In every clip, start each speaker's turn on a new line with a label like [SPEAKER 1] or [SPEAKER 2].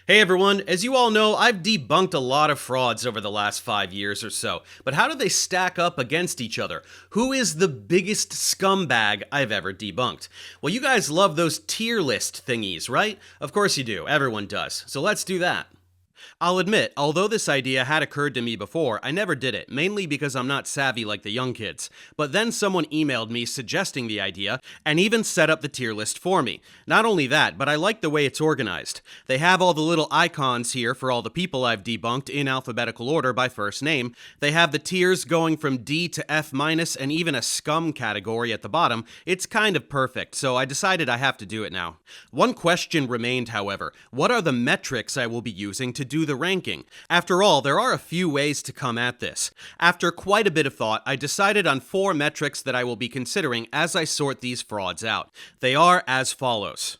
[SPEAKER 1] Hey everyone, as you all know, I've debunked a lot of frauds over the last 5 years or so, but how do they stack up against each other? Who is the biggest scumbag I've ever debunked? Well, you guys love those tier list thingies, right? Of course you do, everyone does, so let's do that. I'll admit, although this idea had occurred to me before, I never did it, mainly because I'm not savvy like the young kids. But then someone emailed me suggesting the idea, and even set up the tier list for me. Not only that, but I like the way it's organized. They have all the little icons here for all the people I've debunked in alphabetical order by first name. They have the tiers going from D to F-, and even a scum category at the bottom. It's kind of perfect, so I decided I have to do it now. One question remained, however. What are the metrics I will be using to do the ranking? After all, there are a few ways to come at this. After quite a bit of thought, I decided on 4 metrics that I will be considering as I sort these frauds out. They are as follows.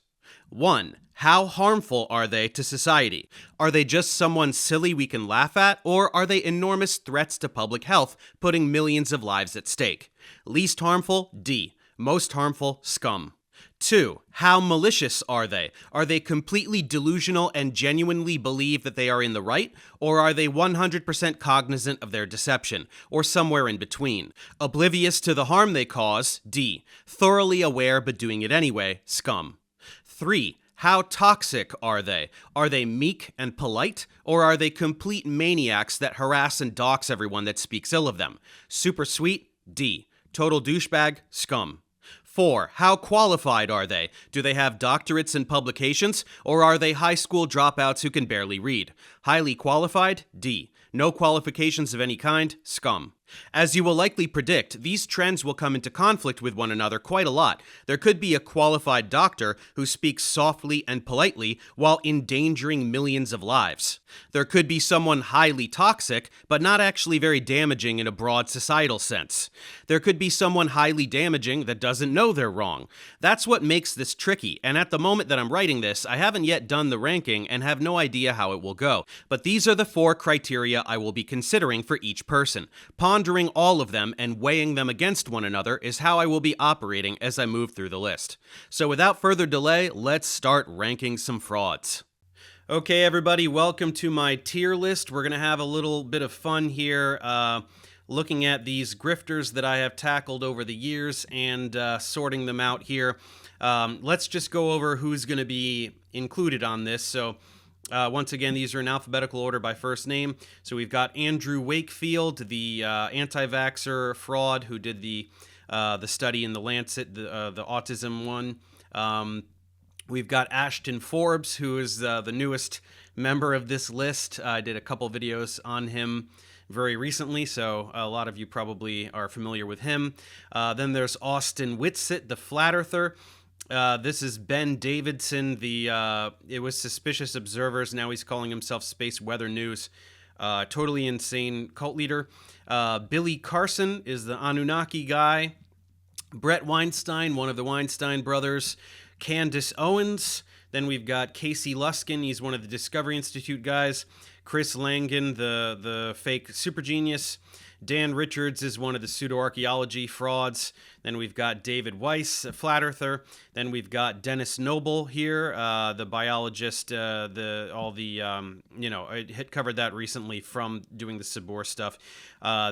[SPEAKER 1] 1. How harmful are they to society? Are they just someone silly we can laugh at, or are they enormous threats to public health, putting millions of lives at stake? Least harmful, D. Most harmful, scum. 2. How malicious are they? Are they completely delusional and genuinely believe that they are in the right? Or are they 100% cognizant of their deception? Or somewhere in between? Oblivious to the harm they cause? D. Thoroughly aware but doing it anyway? Scum. 3. How toxic are they? Are they meek and polite? Or are they complete maniacs that harass and dox everyone that speaks ill of them? Super sweet? D. Total douchebag? Scum. 4. How qualified are they? Do they have doctorates and publications, or are they high school dropouts who can barely read? Highly qualified? D. No qualifications of any kind? Scum. As you will likely predict, these trends will come into conflict with one another quite a lot. There could be a qualified doctor who speaks softly and politely while endangering millions of lives. There could be someone highly toxic, but not actually very damaging in a broad societal sense. There could be someone highly damaging that doesn't know they're wrong. That's what makes this tricky, and at the moment that I'm writing this, I haven't yet done the ranking and have no idea how it will go. But these are the 4 criteria I will be considering for each person. Pondering all of them and weighing them against one another is how I will be operating as I move through the list. So without further delay, let's start ranking some frauds. Okay, everybody, welcome to my tier list. We're going to have a little bit of fun here looking at these grifters that I have tackled over the years and sorting them out here. Let's just go over who's going to be included on this. So once again, these are in alphabetical order by first name. So we've got Andrew Wakefield, the anti-vaxxer fraud who did the study in the Lancet, the autism one. We've got Ashton Forbes, who is the newest member of this list. I did a couple videos on him very recently, so a lot of you probably are familiar with him. Then there's Austin Whitsitt, the flat earther. This is Ben Davidson, it was Suspicious Observers, now he's calling himself Space Weather News. Totally insane cult leader. Billy Carson is the Anunnaki guy. Brett Weinstein, one of the Weinstein brothers. Candace Owens. Then we've got Casey Luskin, he's one of the Discovery Institute guys. Chris Langan, the fake super genius. Dan Richards is one of the pseudo-archaeology frauds. Then we've got David Weiss, a flat earther. Then we've got Dennis Noble here, the biologist. I had covered that recently from doing the Sabor stuff.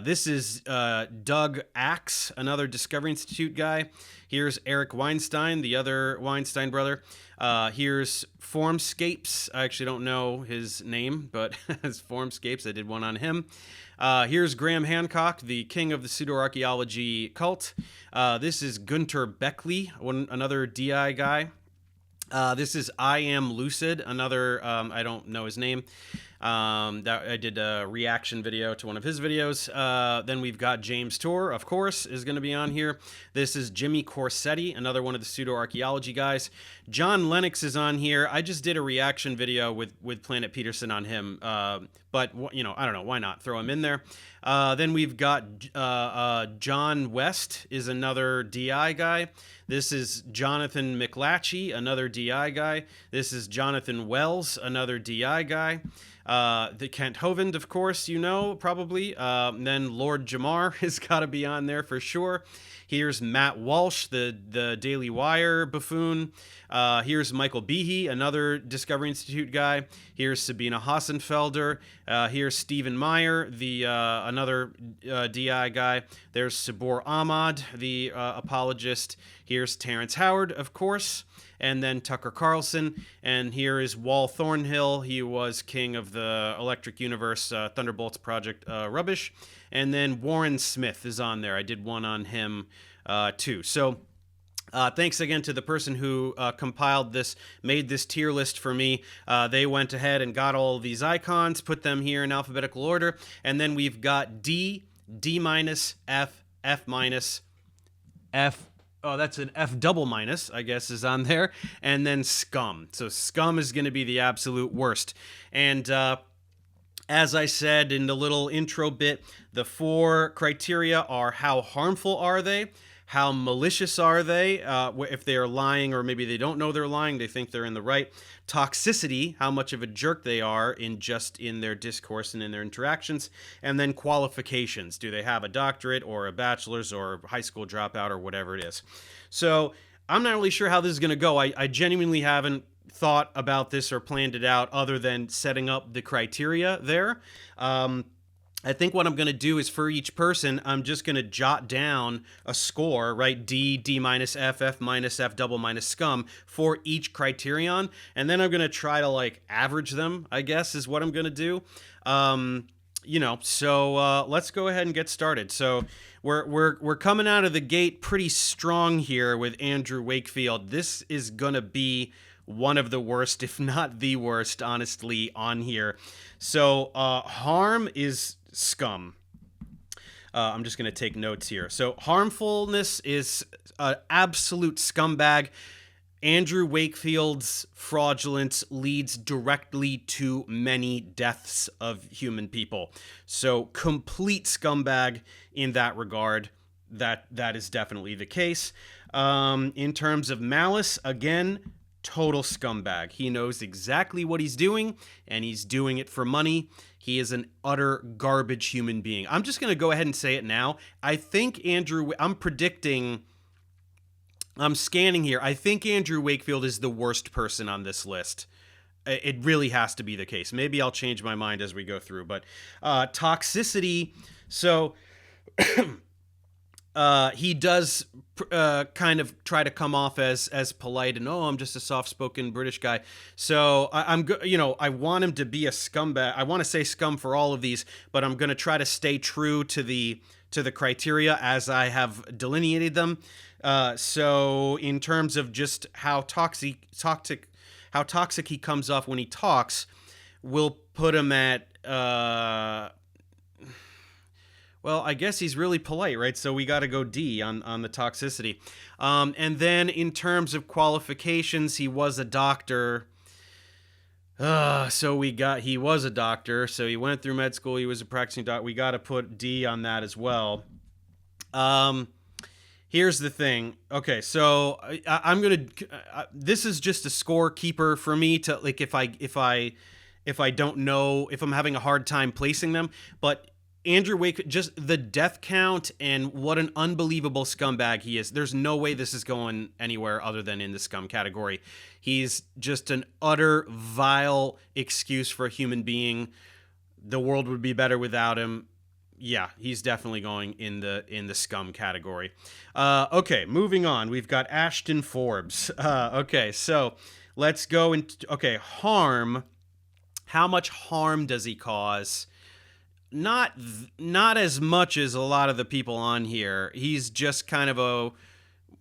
[SPEAKER 1] This is Doug Axe, another Discovery Institute guy. Here's Eric Weinstein, the other Weinstein brother. Here's Formscapes. I actually don't know his name, but it's Formscapes. I did one on him. Here's Graham Hancock, the king of the pseudo-archaeology cult. This is Gunter Beckley, another DI guy. This is I Am Lucid, another, I don't know his name. I did a reaction video to one of his videos. Then we've got James Tour, of course, is going to be on here. This is Jimmy Corsetti, another one of the pseudo-archaeology guys. John Lennox is on here. I just did a reaction video with Planet Peterson on him, but, I don't know, why not throw him in there? Then we've got John West is another DI guy. This is Jonathan McLatchie, another DI guy. This is Jonathan Wells, another DI guy. The Kent Hovind, of course, probably. Then Lord Jamar has got to be on there for sure. Here's Matt Walsh, the Daily Wire buffoon. Here's Michael Behe, another Discovery Institute guy. Here's Sabina Hassenfelder. Here's Stephen Meyer, the another DI guy. There's Sabor Ahmad, the apologist. Here's Terrence Howard, of course. And then Tucker Carlson. And here is Wal Thornhill. He was king of the Electric Universe Thunderbolts Project rubbish. And then Warren Smith is on there. I did one on him too. So thanks again to the person who compiled this, made this tier list for me. They went ahead and got all of these icons, put them here in alphabetical order. And then we've got D, D minus, F, F minus, F. Oh, that's an F double minus, I guess, is on there. And then Scum. So Scum is going to be the absolute worst. And as I said in the little intro bit, the 4 criteria are: how harmful are they? How malicious are they? If they are lying, or maybe they don't know they're lying, they think they're in the right. Toxicity, how much of a jerk they are in their discourse and in their interactions. And then qualifications. Do they have a doctorate or a bachelor's or high school dropout or whatever it is? So I'm not really sure how this is going to go. I genuinely haven't thought about this or planned it out other than setting up the criteria there. I think what I'm going to do is, for each person, I'm just going to jot down a score, right? D, D minus, F, F minus, F double minus, Scum for each criterion. And then I'm going to try to average them, I guess, is what I'm going to do. So let's go ahead and get started. So we're coming out of the gate pretty strong here with Andrew Wakefield. This is going to be one of the worst, if not the worst, honestly, on here. So harm is Scum. I'm just going to take notes here. So harmfulness is an absolute scumbag. Andrew Wakefield's fraudulence leads directly to many deaths of human people. So complete scumbag in that regard. That is definitely the case. In terms of malice, again, total scumbag. He knows exactly what he's doing, and he's doing it for money. He is an utter garbage human being. I'm just going to go ahead and say it now. I think I'm scanning here. I think Andrew Wakefield is the worst person on this list. It really has to be the case. Maybe I'll change my mind as we go through. But toxicity, so he does kind of try to come off as polite and, I'm just a soft-spoken British guy. So I want him to be a scumbag. I want to say scum for all of these, but I'm going to try to stay true to the criteria as I have delineated them. So in terms of just how toxic he comes off when he talks, we'll put him at well, I guess he's really polite, right? So we got to go D on the toxicity. And then in terms of qualifications, he was a doctor. So he was a doctor. So he went through med school. He was a practicing doctor. We got to put D on that as well. Here's the thing. Okay, so I'm going to, this is just a scorekeeper for me to, if I don't know, if I'm having a hard time placing them, but Andrew Wake, just the death count and what an unbelievable scumbag he is. There's no way this is going anywhere other than in the scum category. He's just an utter vile excuse for a human being. The world would be better without him. Yeah, he's definitely going in the scum category. Okay, moving on. We've got Ashton Forbes. Okay, so let's go into harm. How much harm does he cause? Not as much as a lot of the people on here. He's just kind of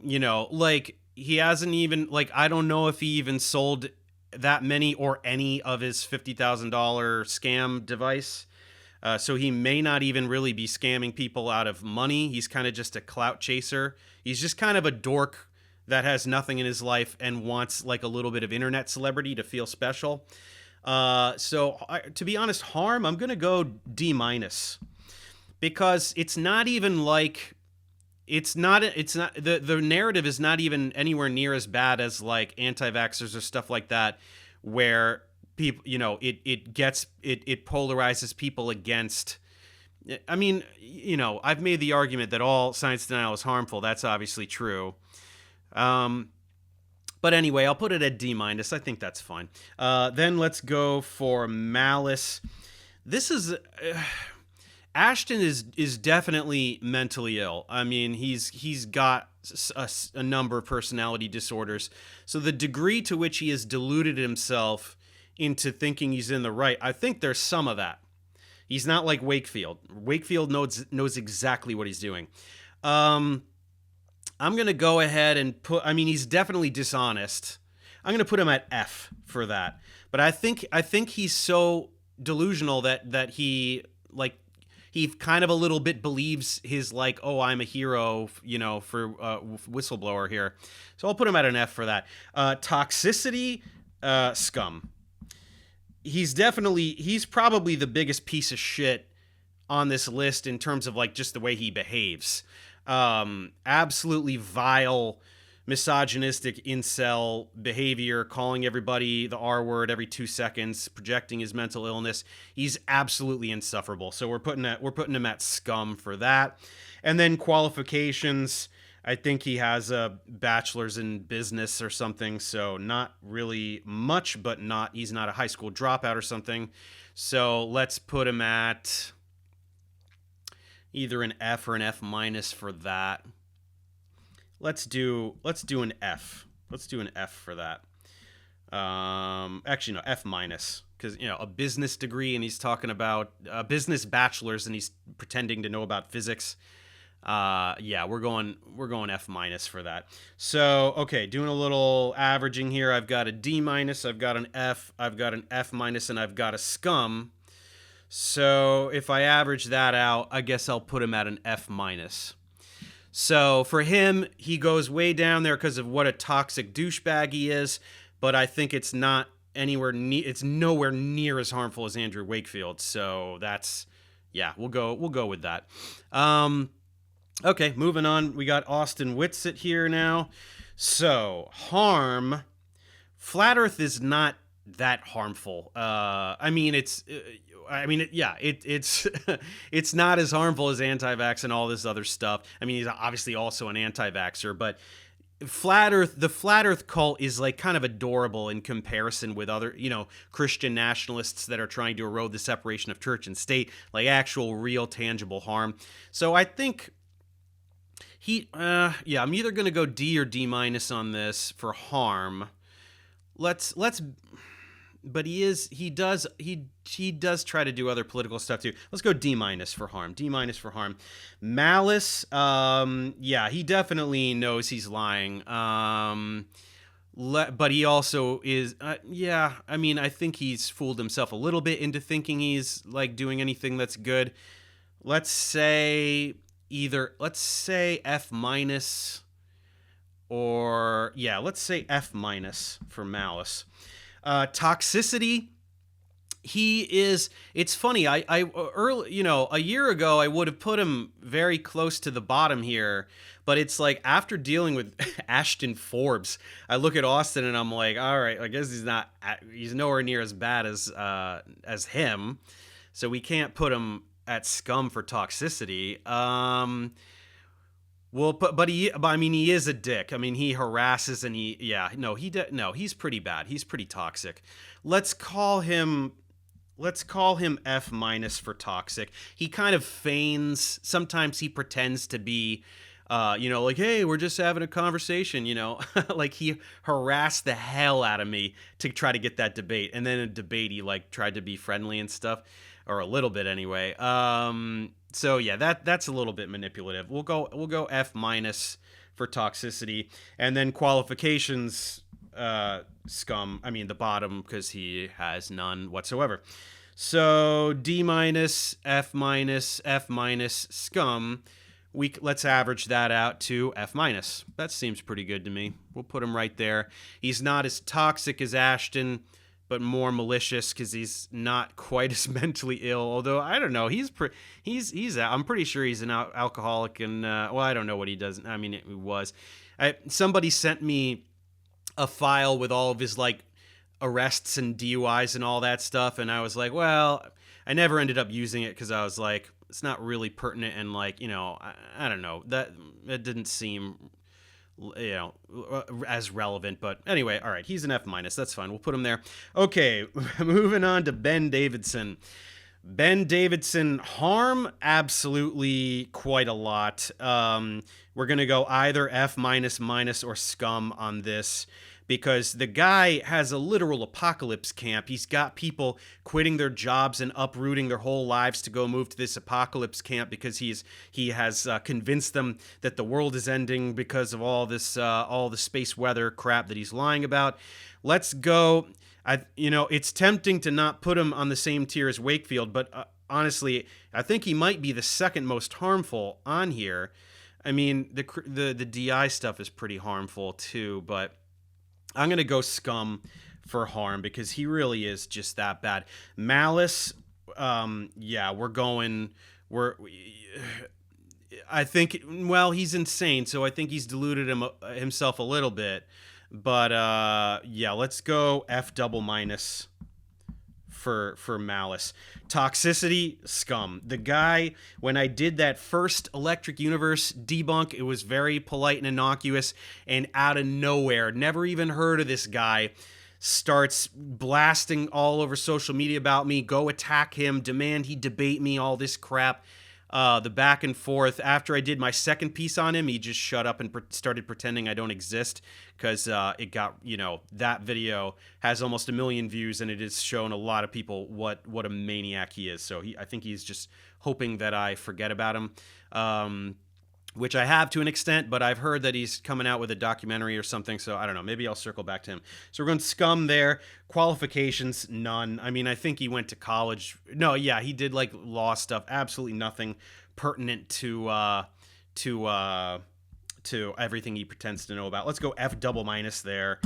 [SPEAKER 1] he hasn't even, I don't know if he even sold that many or any of his $50,000 scam device. So he may not even really be scamming people out of money. He's kind of just a clout chaser. He's just kind of a dork that has nothing in his life and wants a little bit of internet celebrity to feel special. To be honest, harm, I'm going to go D minus, because it's not even the narrative is not even anywhere near as bad as anti-vaxxers or stuff like that, where people, it polarizes people against. I mean, I've made the argument that all science denial is harmful. That's obviously true. But anyway, I'll put it at D-. I think that's fine. Then let's go for malice. This is Ashton is definitely mentally ill. I mean, he's got a number of personality disorders. So the degree to which he has deluded himself into thinking he's in the right, I think there's some of that. He's not like Wakefield. Wakefield knows exactly what he's doing. I'm going to go ahead and he's definitely dishonest. I'm going to put him at F for that. But I think he's so delusional that he kind of a little bit believes his oh, I'm a hero, for whistleblower here. So I'll put him at an F for that. Toxicity, scum. He's probably the biggest piece of shit on this list in terms of just the way he behaves. Absolutely vile, misogynistic incel behavior, calling everybody the R word every 2 seconds, projecting his mental illness. He's absolutely insufferable. So we're putting him at scum for that. And then qualifications, I think he has a bachelor's in business or something, so not really much, but he's not a high school dropout or something. So let's put him at either an F or an F- for that. Let's do an F. Let's do an F for that. Actually, no, F-, because a business degree and he's talking about a business bachelor's and he's pretending to know about physics. We're going F- for that. So, okay, doing a little averaging here. I've got a D-, I've got an F, I've got an F-, and I've got a scum. So if I average that out, I guess I'll put him at an F-. So for him, he goes way down there because of what a toxic douchebag he is, but I think it's not it's nowhere near as harmful as Andrew Wakefield. So we'll go with that. Okay, moving on. We got Austin Whitsitt here now. So, harm. Flat Earth is not that harmful. It's it's not as harmful as anti-vax and all this other stuff. I mean, he's obviously also an anti-vaxxer, but the Flat Earth cult is kind of adorable in comparison with other, Christian nationalists that are trying to erode the separation of church and state, actual, real, tangible harm. So I think I'm either going to go D or D- on this for harm. But he does try to do other political stuff too. Let's go D- for harm. D- for harm. Malice, he definitely knows he's lying. But he also is, I think he's fooled himself a little bit into thinking he's doing anything that's good. Let's say F- or let's say F- for malice. Toxicity, it's funny, a year ago I would have put him very close to the bottom here, but it's after dealing with Ashton Forbes, I look at Austin and I'm like, all right, I guess he's nowhere near as bad as him, so we can't put him at scum for toxicity. Well, but he is a dick. I mean, he harasses and he's pretty bad. He's pretty toxic. Let's call him F- for toxic. He kind of feigns. Sometimes he pretends to be, hey, we're just having a conversation. He harassed the hell out of me to try to get that debate, and then in a debate he tried to be friendly and stuff, or a little bit anyway. So yeah, that's a little bit manipulative. We'll go F- for toxicity, and then qualifications, scum. I mean the bottom because he has none whatsoever. So D-, F-, F-, scum. Let's average that out to F-. That seems pretty good to me. We'll put him right there. He's not as toxic as Ashton, but more malicious because he's not quite as mentally ill. Although I don't know, I'm pretty sure he's an alcoholic, and I don't know what he does. I mean, it was. Somebody sent me a file with all of his arrests and DUIs and all that stuff. And I was like, well, I never ended up using it because I was like, it's not really pertinent. And like, I don't know, that it didn't seem, as relevant. But anyway, all right, he's an F minus. That's fine. We'll put him there. Okay, moving on to Ben Davidson. Ben Davidson, harm, absolutely quite a lot. We're going to go either F minus minus or scum on this because the guy has a literal apocalypse camp. He's got people quitting their jobs and uprooting their whole lives to go move to this apocalypse camp because he has convinced them that the world is ending because of all the space weather crap that he's lying about. Let's go. It's tempting to not put him on the same tier as Wakefield, but honestly, I think he might be the second most harmful on here. I mean, the DI stuff is pretty harmful too, but I'm going to go scum for harm because he really is just that bad. Malice, I think, well, he's insane, so I think he's deluded himself a little bit. But let's go F double minus for Malice. Toxicity, scum. The guy, when I did that first Electric Universe debunk, it was very polite and innocuous, and out of nowhere, never even heard of this guy, starts blasting all over social media about me, go attack him, demand he debate me, all this crap. The back and forth. After I did my second piece on him, he just shut up and started pretending I don't exist because it got, that video has almost 1 million views and it has shown a lot of people what a maniac he is. So I think he's just hoping that I forget about him, which I have to an extent, but I've heard that he's coming out with a documentary or something, so I don't know. Maybe I'll circle back to him. So we're going scum there. Qualifications, none. I mean, I think he went to college. No, yeah, he did like law stuff. Absolutely nothing pertinent to everything he pretends to know about. Let's go F double minus there.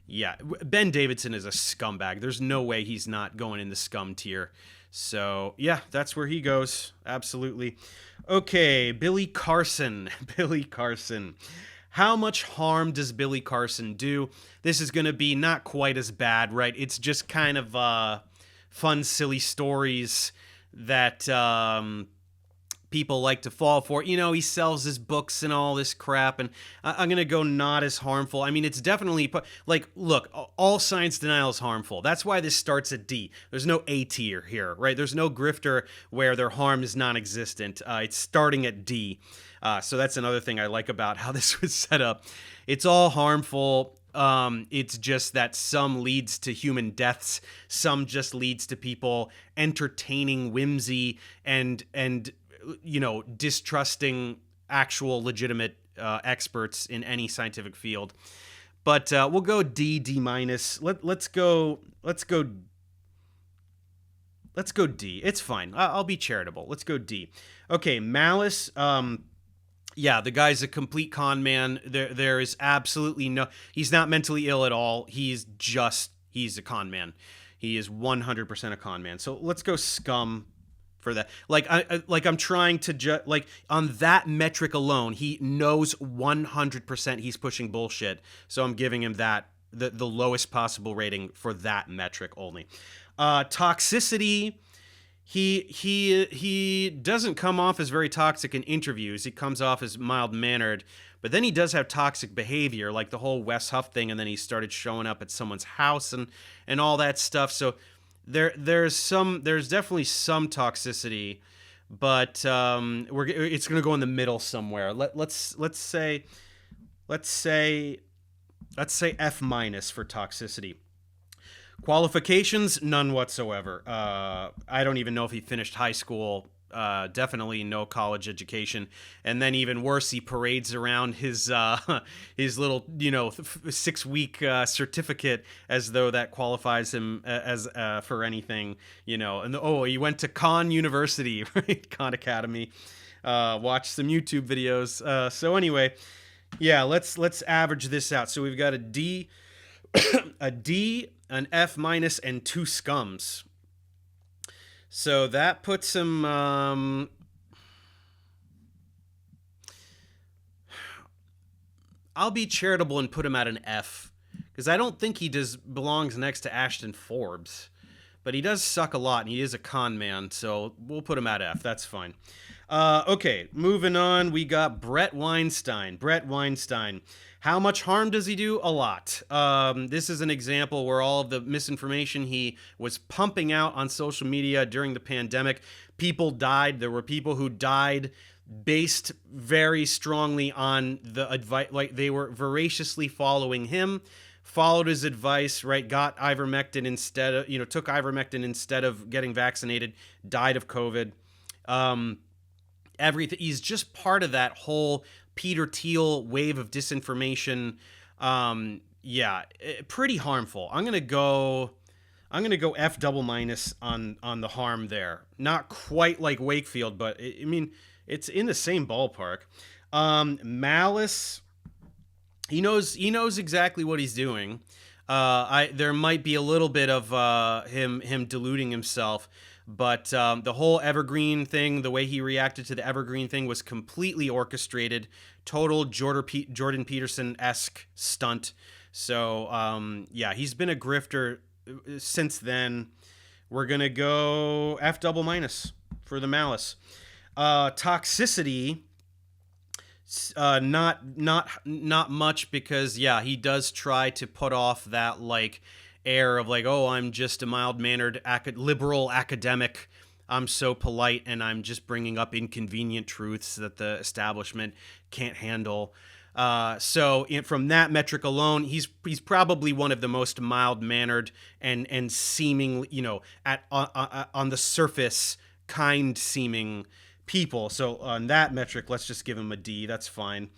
[SPEAKER 1] Yeah, Ben Davidson is a scumbag. There's no way he's not going in the scum tier. So, yeah, that's where he goes. Absolutely. Okay, Billy Carson. Billy Carson. How much harm does Billy Carson do? This is going to be not quite as bad, right? It's just kind of fun, silly stories that people like to fall for. He sells his books and all this crap, and I'm going to go not as harmful. I mean, it's definitely, like, look, all science denial is harmful. That's why this starts at D. There's no A tier here, right? There's no grifter where their harm is non-existent. It's starting at D. So that's another thing I like about how this was set up. It's all harmful. It's just that some leads to human deaths. Some just leads to people entertaining whimsy and distrusting actual legitimate experts in any scientific field. But we'll go D minus. Let's go D. It's fine. I'll be charitable. Let's go D. Okay, Malice. Yeah, the guy's a complete con man. There is absolutely no. He's not mentally ill at all. He's a con man. He is 100% a con man. So let's go scum for that. I'm trying to on that metric alone, he knows 100% he's pushing bullshit. So I'm giving him that the lowest possible rating for that metric only. Toxicity. He doesn't come off as very toxic in interviews. He comes off as mild-mannered, but then he does have toxic behavior, like the whole Wes Huff thing, and then he started showing up at someone's house and all that stuff. So there's definitely some toxicity, but it's gonna go in the middle somewhere. Let's say F minus for toxicity. Qualifications, none whatsoever. I don't even know if he finished high school. Definitely no college education. And then even worse, he parades around his little 6-week certificate as though that qualifies him as for anything. And he went to Khan University, right? Khan Academy. Watched some YouTube videos. So anyway, yeah, let's average this out. So we've got a D, an F minus, and 2 scums. So that puts him. I'll be charitable and put him at an F, because I don't think he belongs next to Ashton Forbes. But he does suck a lot, and he is a con man, so we'll put him at F. That's fine. Okay, moving on. We got Brett Weinstein. Brett Weinstein. How much harm does he do? A lot. This is an example where all of the misinformation he was pumping out on social media during the pandemic, people died. There were people who died based very strongly on the advice, like they were voraciously following him, followed his advice, right? Got ivermectin instead of, took ivermectin instead of getting vaccinated, died of COVID. Everything. He's just part of that whole Peter Thiel wave of disinformation. Pretty harmful. I'm gonna go F double minus on the harm there. Not quite like Wakefield, but I mean it's in the same ballpark. Malice. He knows exactly what he's doing. There might be a little bit of him deluding himself, but the whole Evergreen thing, the way he reacted to the Evergreen thing was completely orchestrated, total Jordan Peterson-esque stunt. So he's been a grifter since then. We're gonna go F double minus for the Malice. Toxicity. Not much, because he does try to put off that like air of like, oh, I'm just a mild-mannered liberal academic, I'm so polite, and I'm just bringing up inconvenient truths that the establishment can't handle. From that metric alone, he's probably one of the most mild-mannered and seeming, on the surface, kind-seeming people. So on that metric, let's just give him a D. That's fine.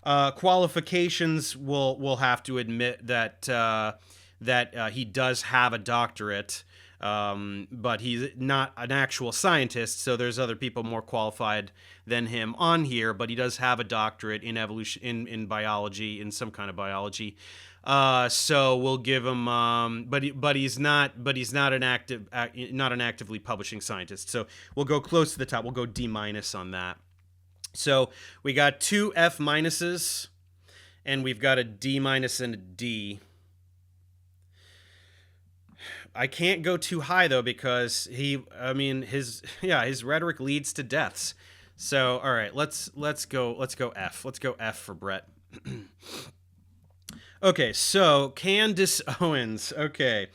[SPEAKER 1] Qualifications, we'll have to admit that he does have a doctorate, but he's not an actual scientist. So there's other people more qualified than him on here, but he does have a doctorate in evolution, in biology, in some kind of biology. So we'll give him, but he's not an actively publishing scientist. So we'll go close to the top. We'll go D minus on that. So we got 2 F minuses, and we've got a D minus and a D. I can't go too high though, because his rhetoric leads to deaths. So all right, let's go F. Let's go F for Brett. Okay, so Candace Owens. Okay,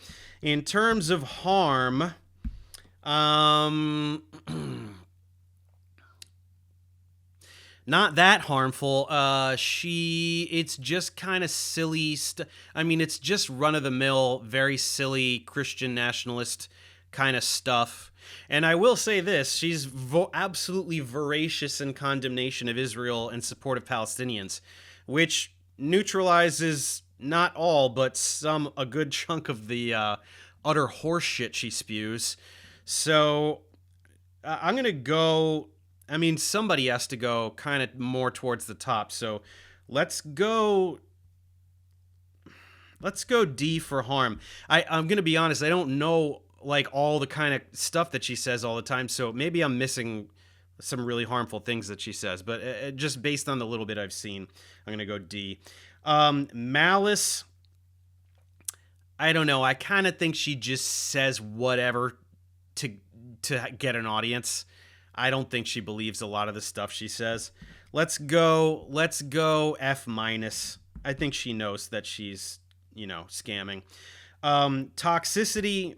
[SPEAKER 1] in terms of harm, not that harmful. It's just kind of silly it's just run-of-the-mill, very silly Christian nationalist kind of stuff. And I will say this, she's absolutely voracious in condemnation of Israel and support of Palestinians, which neutralizes not all, but a good chunk of the utter horseshit she spews. So I'm going to go, somebody has to go kind of more towards the top. So let's go D for harm. I'm going to be honest, I don't know like all the kind of stuff that she says all the time, so maybe I'm missing some really harmful things that she says, but just based on the little bit I've seen, I'm going to go D. Malice, I don't know. I kind of think she just says whatever to get an audience. I don't think she believes a lot of the stuff she says. Let's go F minus. I think she knows that she's, scamming. Toxicity,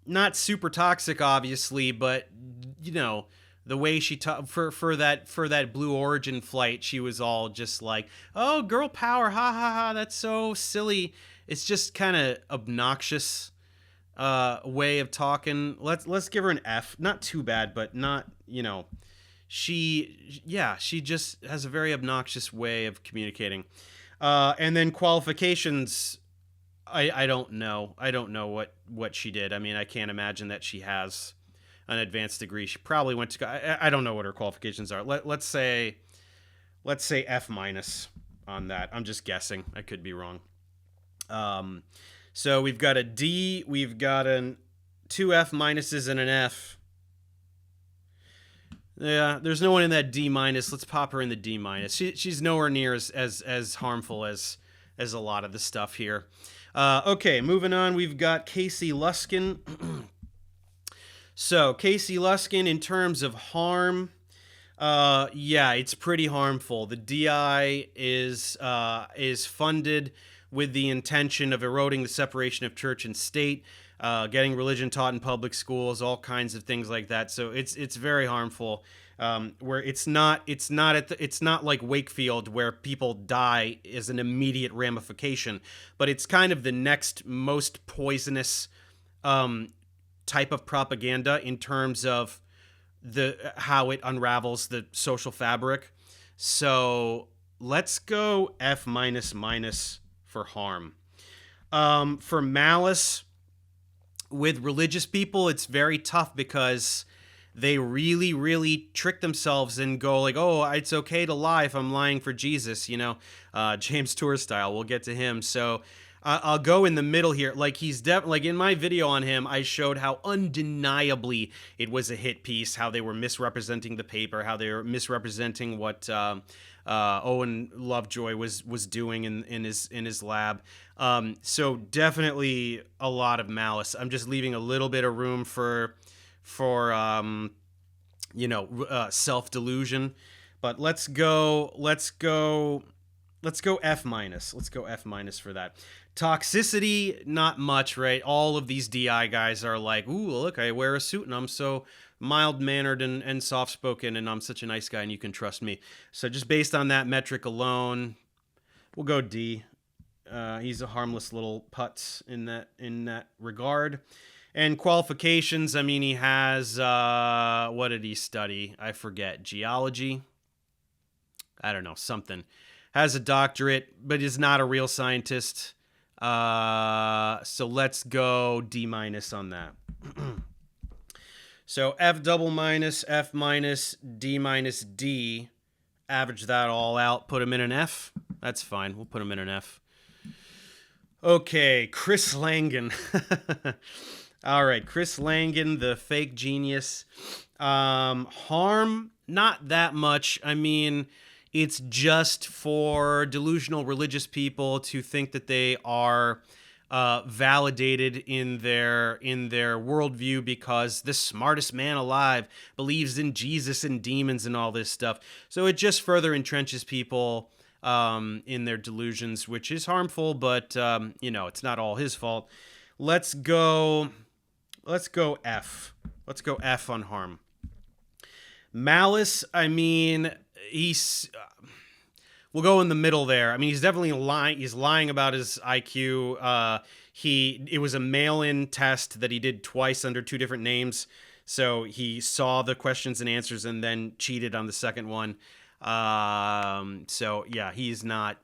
[SPEAKER 1] not super toxic, obviously, but the way she for that Blue Origin flight, she was all just like, "Oh, girl power, ha ha ha, that's so silly." It's just kind of obnoxious way of talking. Let's give her an F. Not too bad, but not, she just has a very obnoxious way of communicating. And then qualifications, I don't know. I don't know what she did. I can't imagine that she has an advanced degree. She probably went to, I don't know what her qualifications are. Let's say F minus on that. I'm just guessing. I could be wrong. So we've got a D, we've got 2 F minuses and an F. Yeah, there's no one in that D minus. Let's pop her in the D minus. She's nowhere near as harmful as as a lot of the stuff here. Okay, moving on, we've got Casey Luskin. So, Casey Luskin, in terms of harm, yeah, it's pretty harmful. The DI is funded with the intention of eroding the separation of church and state, getting religion taught in public schools, all kinds of things like that. So it's very harmful. Where it's not like Wakefield where people die as an immediate ramification, but it's kind of the next most poisonous type of propaganda in terms of how it unravels the social fabric. So let's go F minus minus for harm. For malice, with religious people, it's very tough because they really, really trick themselves and go like, oh, it's okay to lie if I'm lying for Jesus, James Tour style. We'll get to him. So I'll go in the middle here. Like, he's like in my video on him, I showed how undeniably it was a hit piece, how they were misrepresenting the paper, how they were misrepresenting what Owen Lovejoy was doing in his lab. So definitely a lot of malice. I'm just leaving a little bit of room for self-delusion. But let's go F minus. Let's go F minus for that. Toxicity, not much, right? All of these DI guys are like, ooh, look, I wear a suit and I'm so mild-mannered and soft-spoken and I'm such a nice guy and you can trust me. So just based on that metric alone, we'll go D. He's a harmless little putz in that regard. And qualifications, I mean, he has, what did he study? I forget. Geology? I don't know, something. Has a doctorate, but is not a real scientist. So let's go D minus on that. So F double minus, F minus, D minus, D. Average that all out. Put him in an F. That's fine. We'll put him in an F. Okay, Chris Langan. All right, Chris Langan, the fake genius. Harm, not that much. I mean, it's just for delusional religious people to think that they are validated in their worldview because the smartest man alive believes in Jesus and demons and all this stuff. So it just further entrenches people in their delusions, which is harmful, but it's not all his fault. Let's go F. Let's go F on harm. Malice, I mean, we'll go in the middle there. I mean, he's definitely lying. He's lying about his IQ. It was a mail-in test that he did twice under two different names. So he saw the questions and answers and then cheated on the second one. So yeah, he's not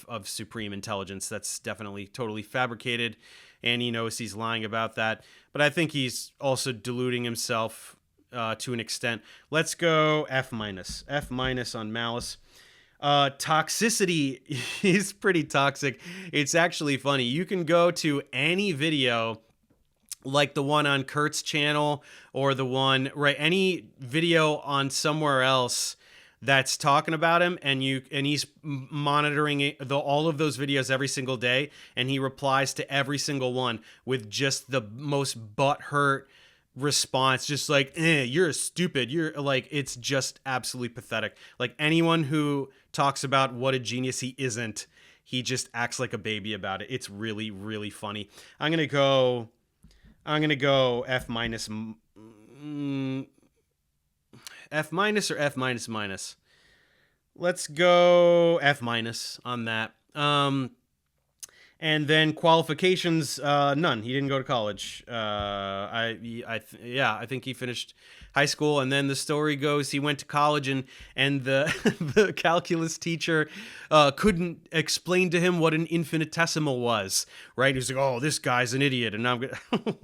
[SPEAKER 1] of supreme intelligence. That's definitely totally fabricated. And he knows he's lying about that. But I think he's also deluding himself to an extent. Let's go F minus. F minus on malice. Toxicity is pretty toxic. It's actually funny. You can go to any video like the one on Kurt's channel or the one, right, any video on somewhere else that's talking about him, and he's monitoring all of those videos every single day, and he replies to every single one with just the most butthurt response, just like, you're stupid, you're like, it's just absolutely pathetic. Like, anyone who talks about what a genius he isn't, he just acts like a baby about it. It's really, really funny. I'm gonna go F minus. F minus or F minus minus? Let's go F minus on that. And then qualifications, none. He didn't go to college. I think he finished high school, and then the story goes he went to college, and the the calculus teacher couldn't explain to him what an infinitesimal was. Right? He was like, "Oh, this guy's an idiot," and I'm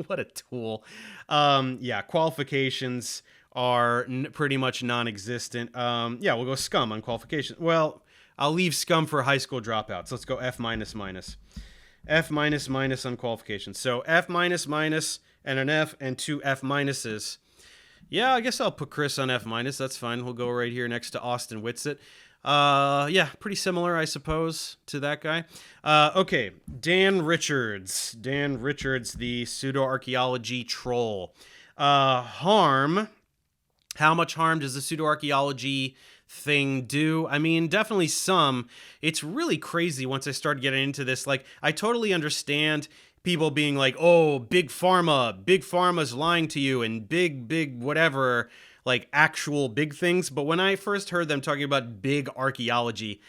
[SPEAKER 1] what a tool. Qualifications are pretty much non-existent. We'll go scum on qualifications. Well, I'll leave scum for high school dropouts. Let's go F minus minus. F minus minus on qualifications. So F minus minus and an F and two F minuses. Yeah, I guess I'll put Chris on F minus. That's fine. We'll go right here next to Austin Whitsitt. Yeah, pretty similar, I suppose, to that guy. Okay, Dan Richards. Dan Richards, the pseudo-archaeology troll. Harm. How much harm does the pseudo-archaeology thing do? I mean, definitely some. It's really crazy once I started getting into this. Like, I totally understand people being like, oh, big pharma's lying to you, and big whatever, like actual big things. But when I first heard them talking about big archaeology,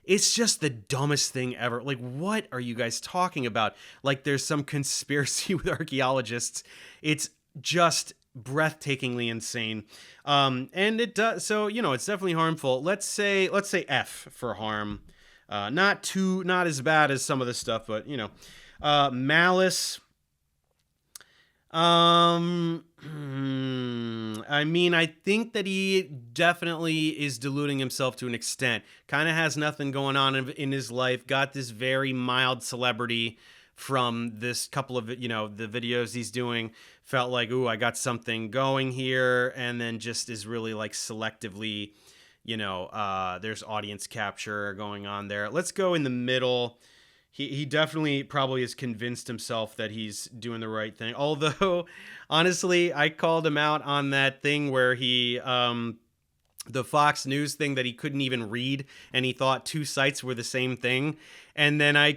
[SPEAKER 1] it's just the dumbest thing ever. Like, what are you guys talking about? Like, there's some conspiracy with archaeologists. It's just breathtakingly insane. And it does, so, you know, it's definitely harmful. Let's say F for harm. Not as bad as some of this stuff, but, you know. Malice. I mean, I think that he definitely is deluding himself to an extent. Kind of has nothing going on in his life. Got this very mild celebrity from this couple of, you know, the videos he's doing. Felt like, ooh, I got something going here, and then just is really like selectively, you know, there's audience capture going on there. Let's go in the middle. He definitely probably has convinced himself that he's doing the right thing. Although, honestly, I called him out on that thing where he, the Fox News thing that he couldn't even read, and he thought two sites were the same thing. And then I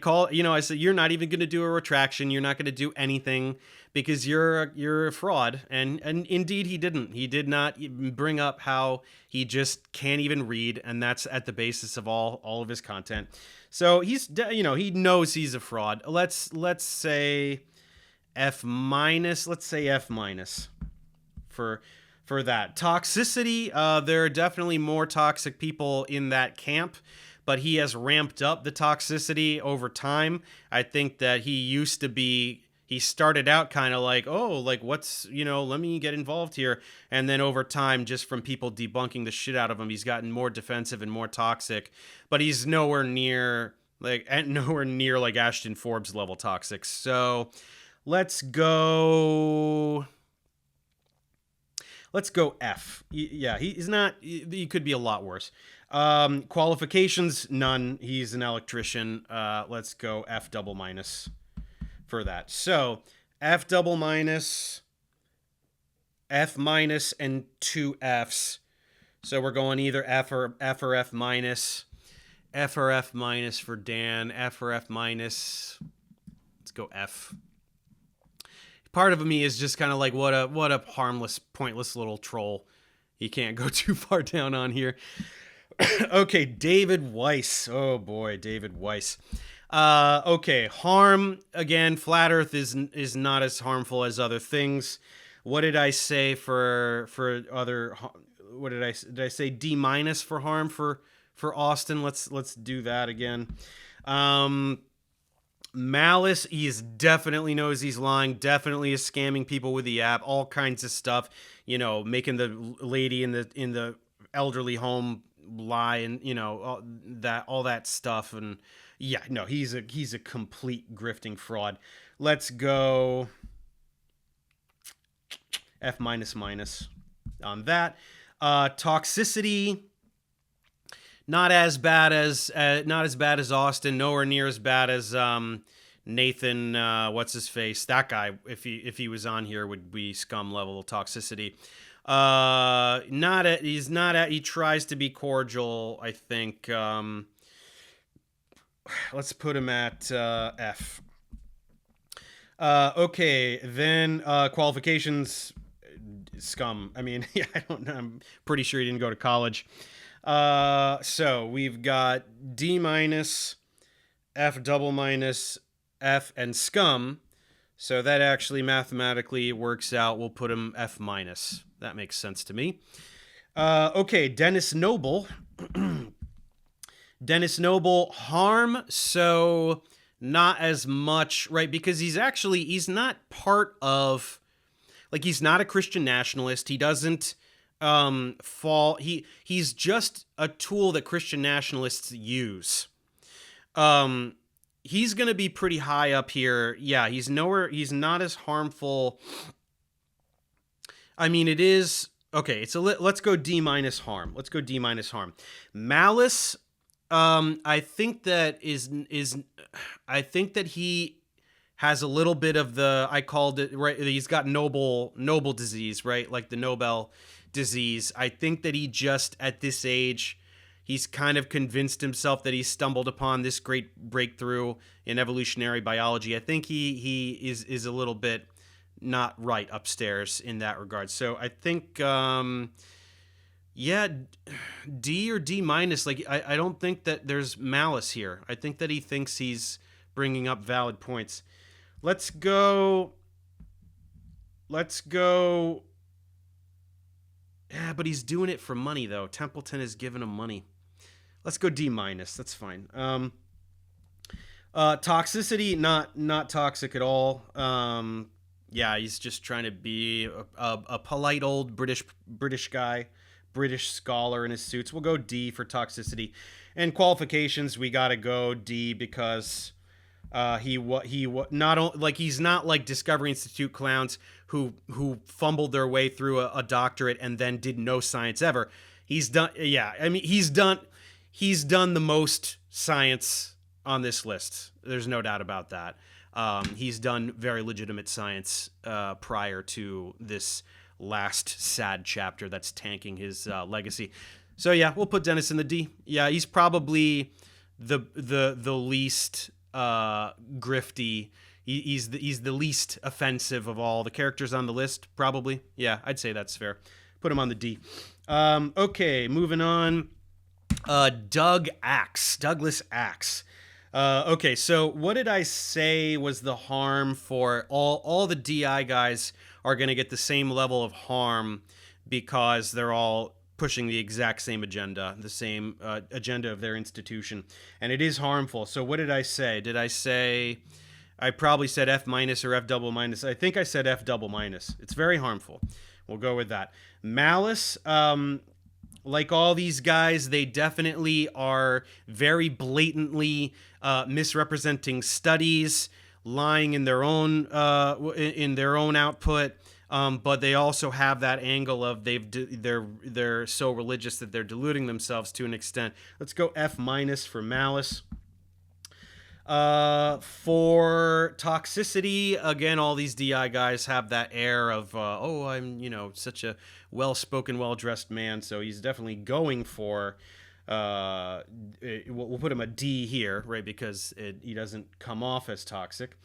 [SPEAKER 1] said, you're not even going to do a retraction. You're not going to do anything because you're a fraud. And indeed he didn't. He did not bring up how he just can't even read, and that's at the basis of all of his content. So he's, you know, he knows he's a fraud. Let's say F minus. Let's say F minus for that. Toxicity, there are definitely more toxic people in that camp, but he has ramped up the toxicity over time. I think that he started out kind of like, oh, like what's, you know, let me get involved here. And then over time, just from people debunking the shit out of him, he's gotten more defensive and more toxic, but he's nowhere near like Ashton Forbes level toxic. So let's go F. Yeah, he's not, he could be a lot worse. Qualifications, none. He's an electrician. Let's go F double minus for that. So F double minus, F minus, and two Fs. So we're going either F or F minus. F or F minus for Dan. F or F minus. Let's go F. Part of me is just kind of like, what a harmless, pointless little troll. He can't go too far down on here. Okay, David Weiss. Oh boy, David Weiss. Okay, harm, again, flat earth is not as harmful as other things. What did I say for other, what did I say D minus for harm for Austin? Let's do that again. Malice, he definitely knows he's lying, definitely is scamming people with the app, all kinds of stuff, you know, making the lady in the elderly home lie, and, you know, all that stuff. And yeah, no, he's a complete grifting fraud. Let's go F minus on that. Toxicity, not as bad as Austin, nowhere near as bad as Nathan, what's his face? That guy, if he was on here, would be scum level toxicity. He tries to be cordial, I think. Let's put him at F. Okay, then qualifications, scum. I mean, yeah, I don't know. I'm pretty sure he didn't go to college. So we've got D minus, F double minus, F, and scum. So that actually mathematically works out. We'll put him F minus. That makes sense to me. Okay, Dennis Noble. Dennis Noble, harm, so not as much, right? Because he's not part of, like, he's not a Christian nationalist. He doesn't he's just a tool that Christian nationalists use. He's going to be pretty high up here. Yeah, he's not as harmful. I mean, it is Okay, so let's go D minus harm. Let's go D minus harm. Malice. I think that is. I think that he has a little bit of the, I called it, right, he's got noble disease, right, like the Nobel disease. I think that he just, at this age, he's kind of convinced himself that he's stumbled upon this great breakthrough in evolutionary biology. I think he is a little bit not right upstairs in that regard. So I think yeah, D or D minus. Like I don't think that there's malice here. I think that he thinks he's bringing up valid points. Let's go. Yeah, but he's doing it for money though. Templeton is giving him money. Let's go D minus. That's fine. Toxicity, not toxic at all. Yeah, he's just trying to be a polite old British guy, British scholar in his suits. We'll go D for toxicity, and qualifications we gotta go D because he not like he's not like Discovery Institute clowns who fumbled their way through a doctorate and then did no science ever. He's done. Yeah, I mean he's done the most science on this list. There's no doubt about that. He's done very legitimate science prior to this last sad chapter that's tanking his legacy. So yeah, we'll put Dennis in the D. Yeah, he's probably the least grifty. He's the least offensive of all the characters on the list, probably. Yeah, I'd say that's fair. Put him on the D. Okay, moving on. Douglas Axe. Okay, so what did I say was the harm for all the DI guys are going to get the same level of harm because they're all pushing the exact same agenda, the same agenda of their institution, and it is harmful. So what did I say? Did I say I probably said F minus or F double minus? I think I said F double minus. It's very harmful. We'll go with that. Malice, like all these guys, they definitely are very blatantly misrepresenting studies, lying in their own output. But they also have that angle of they're so religious that they're deluding themselves to an extent. Let's go F minus for malice. For toxicity, again, all these DI guys have that air of I'm such a well-spoken, well-dressed man, so he's definitely going for we'll put him a D here, right, because he doesn't come off as toxic.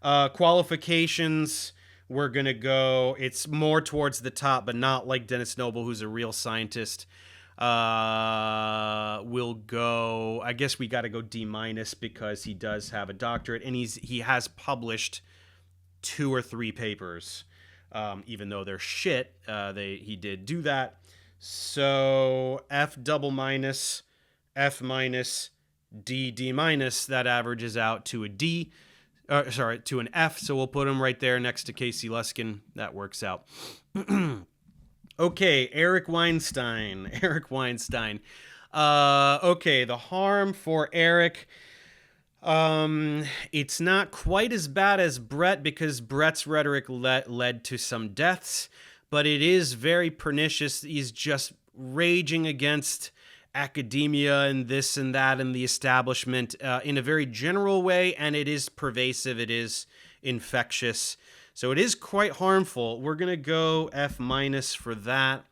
[SPEAKER 1] Qualifications, we're gonna go, it's more towards the top, but not like Dennis Noble, who's a real scientist. We'll go, I guess we got to go D minus because he does have a doctorate and he has published 2 or 3 papers, even though they're shit. He did do that. So F double minus, F minus, D minus. That averages out to a D. To an F. So we'll put him right there next to Casey Luskin. That works out. Okay, Eric Weinstein. Okay, the harm for Eric. It's not quite as bad as Brett because Brett's rhetoric led to some deaths, but it is very pernicious. He's just raging against academia and this and that and the establishment in a very general way, and it is pervasive. It is infectious. So it is quite harmful. We're going to go F minus for that.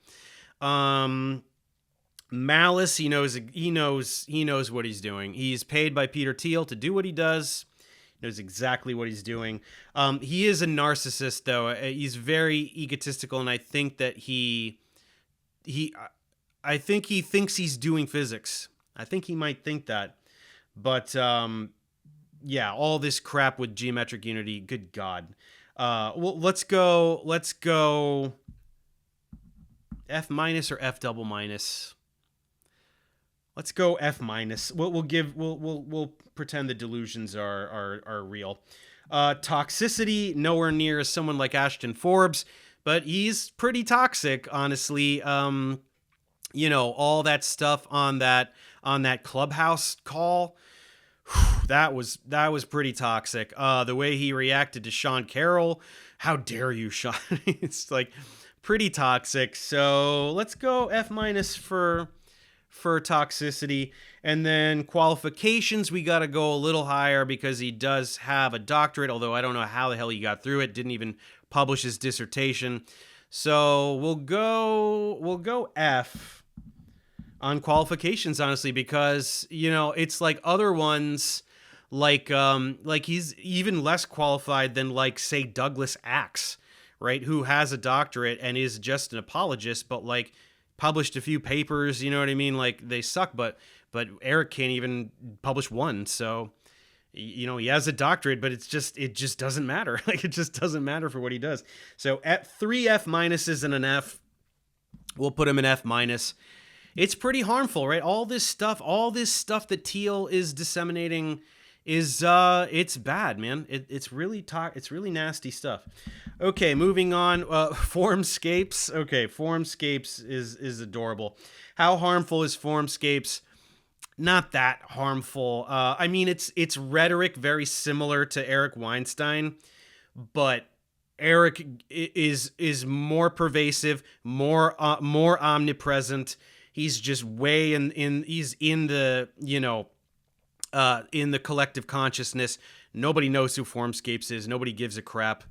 [SPEAKER 1] Malice, he knows what he's doing. He's paid by Peter Thiel to do what he does. He knows exactly what he's doing. He is a narcissist, though. He's very egotistical, and I think that he thinks he's doing physics. I think he might think that. But yeah, all this crap with geometric unity, good God. Well, let's go F minus or F double minus. Let's go F minus. We'll pretend the delusions are real. Toxicity, nowhere near as someone like Ashton Forbes, but he's pretty toxic, honestly. All that stuff on that Clubhouse call. That was pretty toxic. The way he reacted to Sean Carroll, how dare you, Sean? It's like pretty toxic. So let's go F minus for toxicity. And then qualifications, we got to go a little higher because he does have a doctorate, although I don't know how the hell he got through it. Didn't even publish his dissertation. So we'll go F on qualifications, honestly, because, you know, it's like other ones, like he's even less qualified than, like, say, Douglas Axe, right, who has a doctorate and is just an apologist, but, like, published a few papers, you know what I mean? Like, they suck, but Eric can't even publish one. So, you know, he has a doctorate, but it just doesn't matter. Like, it just doesn't matter for what he does. So at 3 F minuses and an F, we'll put him in F minus. It's pretty harmful, right? All this stuff that Thiel is disseminating is it's bad, man. It's really nasty stuff. Okay, moving on. Formscapes. Okay, Formscapes is adorable. How harmful is Formscapes? Not that harmful. I mean, it's rhetoric very similar to Eric Weinstein, but Eric is more pervasive, more omnipresent. He's just way he's in the, you know, in the collective consciousness. Nobody knows who Formscapes is. Nobody gives a crap.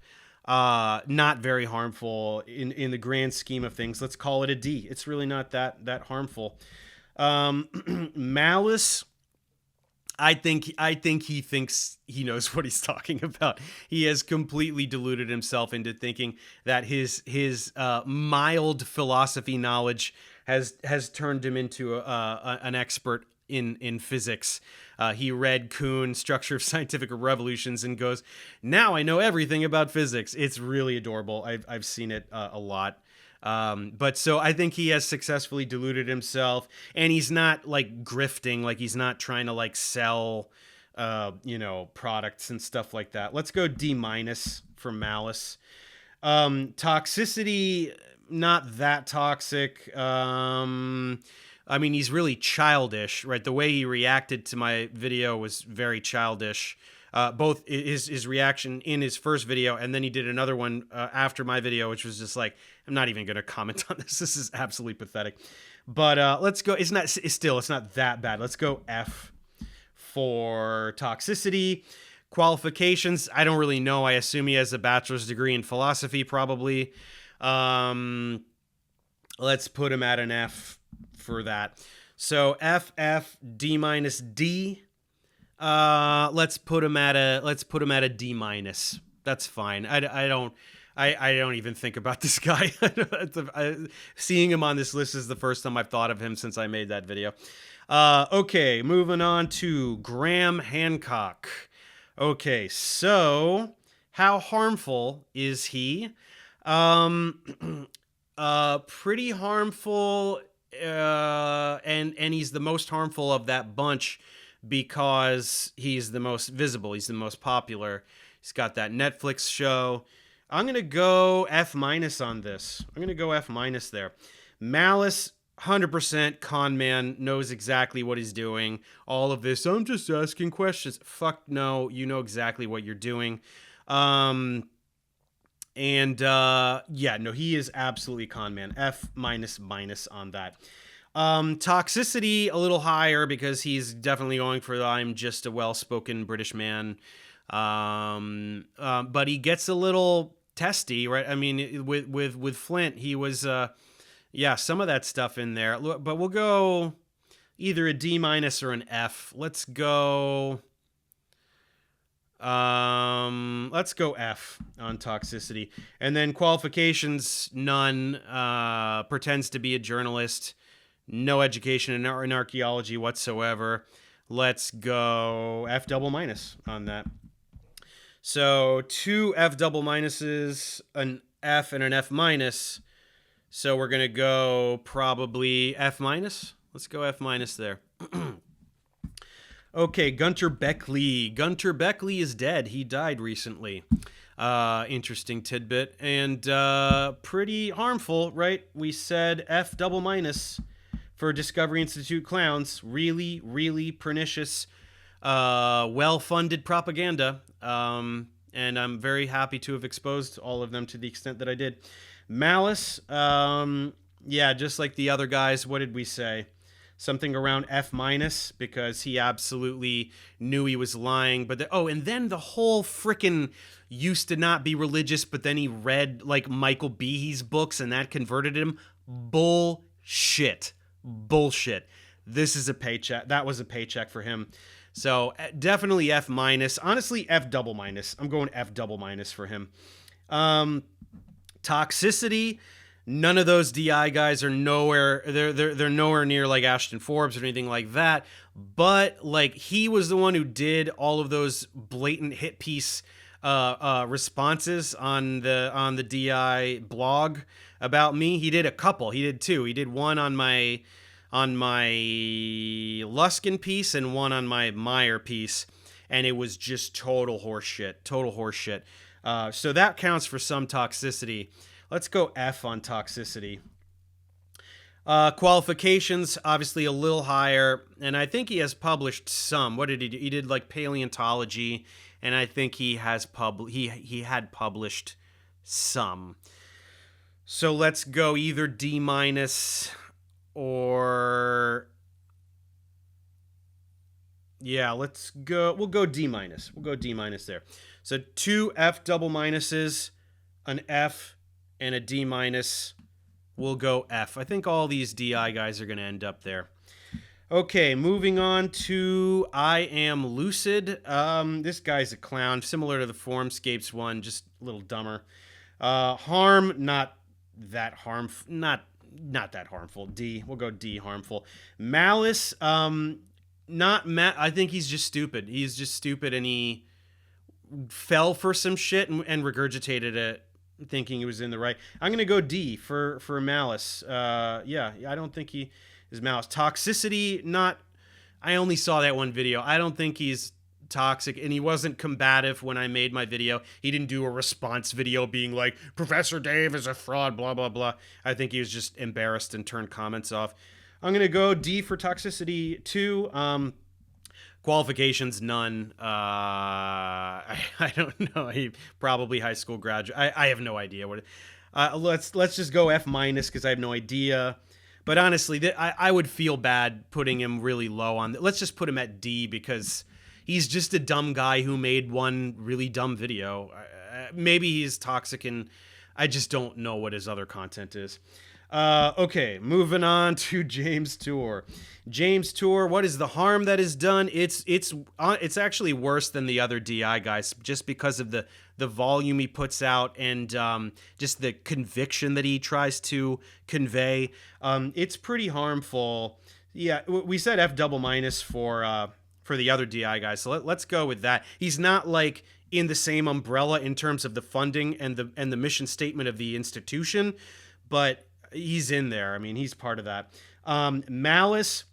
[SPEAKER 1] Not very harmful in the grand scheme of things. Let's call it a D. It's really not that harmful. Malice, I think he thinks he knows what he's talking about. He has completely deluded himself into thinking that his mild philosophy knowledge has turned him into an expert in physics. He read Kuhn, Structure of Scientific Revolutions, and goes, now I know everything about physics. It's really adorable. I've seen it a lot. But so I think he has successfully deluded himself, and he's not, like, grifting, like he's not trying to, like, sell, you know, products and stuff like that. Let's go D minus for Malice. Toxicity, not that toxic. I mean, he's really childish, right? The way he reacted to my video was very childish. Both his reaction in his first video, and then he did another one after my video, which was just like, I'm not even going to comment on this. This is absolutely pathetic. But let's go. It's not that bad. Let's go F for toxicity. Qualifications, I don't really know. I assume he has a bachelor's degree in philosophy, probably. Let's put him at an F for that. So F, D minus, D. Let's put him at a D minus. That's fine. I don't even think about this guy. Seeing him on this list is the first time I've thought of him since I made that video. Okay, moving on to Graham Hancock. Okay, so how harmful is he? Pretty harmful, and he's the most harmful of that bunch because he's the most visible, he's the most popular. He's got that Netflix show. I'm going to go F minus on this. I'm going to go F minus there. Malice, 100% con man, knows exactly what he's doing. All of this, I'm just asking questions. Fuck no, you know exactly what you're doing. Yeah, no, he is absolutely con man. F minus on that. Toxicity, a little higher because he's definitely going for the I'm just a well-spoken British man. But he gets a little testy, right? I mean, with Flint, he was, yeah, some of that stuff in there. But we'll go either a D minus or an F. Let's go F on toxicity. And then qualifications, none. Pretends to be a journalist. No education in archaeology whatsoever. Let's go F double minus on that. So 2 F double minuses, an F and an F minus. So we're going to go probably F minus. Let's go F minus there. Okay, Gunter Beckley. Gunter Beckley is dead. He died recently. Interesting tidbit. And pretty harmful, right? We said F double minus for Discovery Institute clowns. Really, really pernicious, well-funded propaganda. And I'm very happy to have exposed all of them to the extent that I did. Malice, yeah, just like the other guys. What did we say? Something around F minus because he absolutely knew he was lying. But and then the whole frickin' used to not be religious, but then he read like Michael Behe's books and that converted him. Bullshit. Bullshit. This is a paycheck. That was a paycheck for him. So definitely F minus. Honestly, F double minus. I'm going F double minus for him. Toxicity. None of those DI guys are nowhere. They're nowhere near like Ashton Forbes or anything like that. But like he was the one who did all of those blatant hit piece responses on the DI blog about me. He did a couple. He did two. He did one on my Luskin piece and one on my Meyer piece, and it was just total horseshit. Total horseshit. So that counts for some toxicity. Let's go F on toxicity. Qualifications, obviously a little higher, and I think he has published some. What did he do? He did like paleontology, and I think he has he had published some. So let's go either D minus or yeah, we'll go D minus. We'll go D minus there. So 2 F double minuses, an F, and a D minus. We'll go F. I think all these DI guys are going to end up there. Okay, moving on to I Am Lucid. This guy's a clown, similar to the Formscapes one, just a little dumber. Harm, not that harmful. Not that harmful. D. We'll go D, harmful. Malice, I think he's just stupid. He's just stupid, and he fell for some shit and regurgitated it, thinking he was in the right. I'm gonna go D for Malice. Yeah, I don't think he is Malice. Toxicity, not. I only saw that one video. I don't think he's toxic, and he wasn't combative when I made my video. He didn't do a response video being like, Professor Dave is a fraud, blah, blah, blah. I think he was just embarrassed and turned comments off. I'm going to go D for toxicity 2. Qualifications, none. I don't know. He probably high school graduate. I have no idea what. Let's just go F minus because I have no idea. But honestly, I would feel bad putting him really low on. Let's just put him at D because he's just a dumb guy who made one really dumb video. Maybe he's toxic and I just don't know what his other content is. Okay, moving on to James Tour. James Tour, what is the harm that is done? It's actually worse than the other DI guys just because of the volume he puts out and just the conviction that he tries to convey. It's pretty harmful. Yeah, we said F double minus for the other DI guys, so let's go with that. He's not like in the same umbrella in terms of the funding and the mission statement of the institution, but he's in there. I mean, he's part of that. Malice,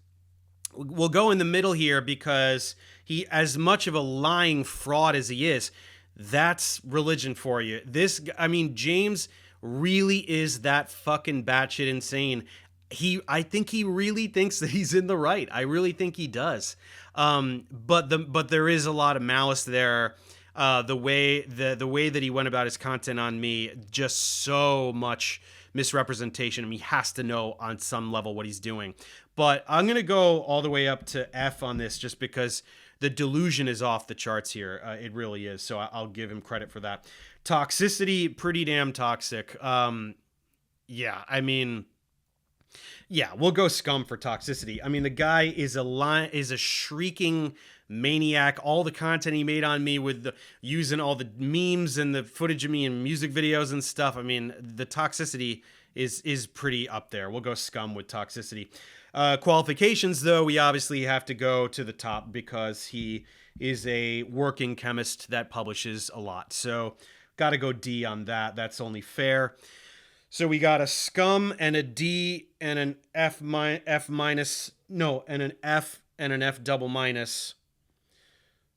[SPEAKER 1] we'll go in the middle here because he, as much of a lying fraud as he is, that's religion for you. James really is that fucking batshit insane. I think he really thinks that he's in the right. I really think he does. But there is a lot of malice there. The way that he went about his content on me, just so much misrepresentation. I mean, he has to know on some level what he's doing. But I'm going to go all the way up to F on this just because the delusion is off the charts here. It really is. So I'll give him credit for that. Toxicity, pretty damn toxic. Yeah, we'll go scum for toxicity. I mean, the guy is a shrieking maniac. All the content he made on me with using all the memes and the footage of me in music videos and stuff. I mean, the toxicity is pretty up there. We'll go scum with toxicity. Qualifications, though, we obviously have to go to the top because he is a working chemist that publishes a lot. So got to go D on that. That's only fair. So we got a scum and a D and an F minus. No, and an F and an F double minus.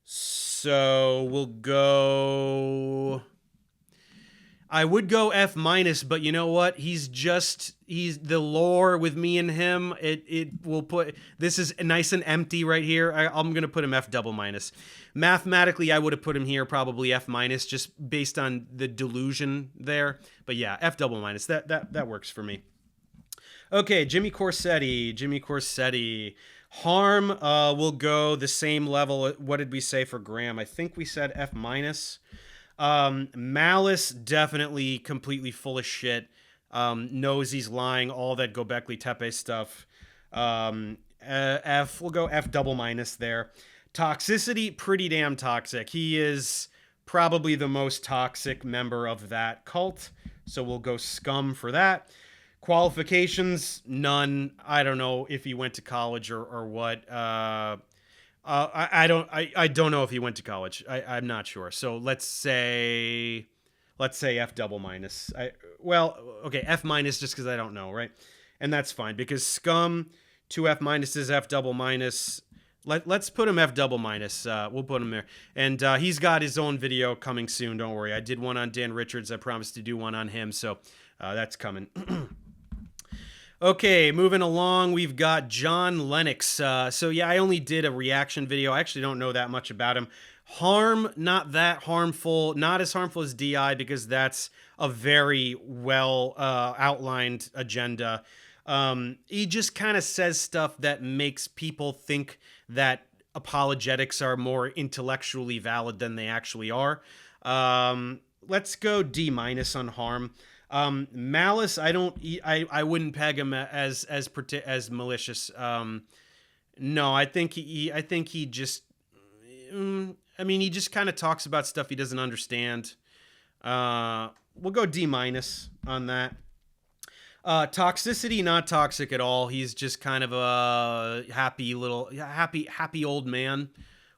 [SPEAKER 1] So we'll go. I would go F minus, but you know what? He's the lore with me and him. It will put, this is nice and empty right here. I'm gonna put him F double minus. Mathematically, I would have put him here probably F minus, just based on the delusion there. But yeah, F double minus. That works for me. Okay, Jimmy Corsetti. Harm will go the same level. What did we say for Graham? I think we said F minus. Malice, definitely completely full of shit. Knows he's lying, all that Gobekli Tepe stuff. We'll go F double minus there. Toxicity, pretty damn toxic. He is probably the most toxic member of that cult, so we'll go scum for that. Qualifications, none. I don't know if he went to college or what. I don't know if he went to college. I'm not sure. So let's say F double minus. Okay, F minus just because I don't know, right? And that's fine because scum, 2 F minuses, F double minus. Let's put him F double minus. We'll put him there. And he's got his own video coming soon. Don't worry. I did one on Dan Richards. I promised to do one on him. So that's coming. Okay, moving along, we've got John Lennox. So yeah, I only did a reaction video. I actually don't know that much about him. Harm, not that harmful. Not as harmful as DI because that's a very well outlined agenda. He just kind of says stuff that makes people think that apologetics are more intellectually valid than they actually are. Let's go D minus on Harm. Malice, I wouldn't peg him as malicious. No, I think he just, I mean, he just kind of talks about stuff he doesn't understand. We'll go D minus on that. Toxicity, not toxic at all. He's just kind of a happy old man.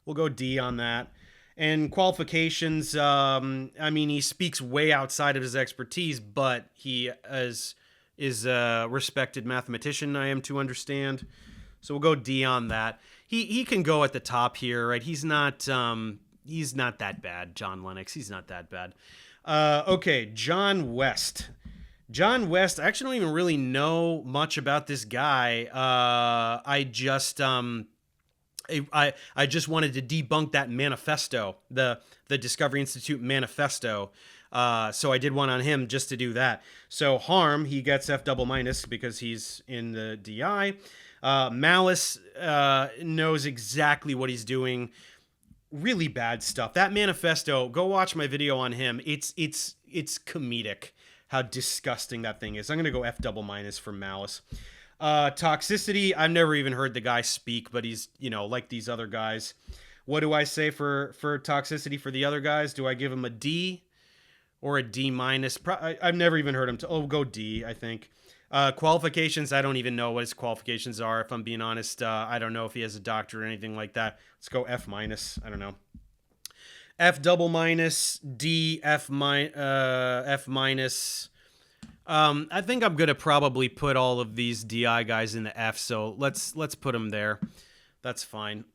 [SPEAKER 1] We'll go D on that. And qualifications, I mean, he speaks way outside of his expertise, but he is a respected mathematician, I am to understand. So we'll go D on that. He can go at the top here, right? He's not that bad, John Lennox. He's not that bad. Okay, John West. John West, I actually don't even really know much about this guy. I just wanted to debunk that manifesto, the Discovery Institute manifesto. So I did one on him just to do that. So Harm, he gets F double minus because he's in the DI. Malice knows exactly what he's doing. Really bad stuff. That manifesto, go watch my video on him. It's comedic how disgusting that thing is. I'm going to go F double minus for Malice. Toxicity, I've never even heard the guy speak, but he's, like these other guys. What do I say for toxicity for the other guys? Do I give him a D or a D minus? I've never even heard him. Go D, I think. Qualifications, I don't even know what his qualifications are. If I'm being honest, I don't know if he has a doctorate or anything like that. Let's go F minus. I don't know. F double minus, D, F minus. I think I'm gonna probably put all of these DI guys in the F, so let's put them there. That's fine.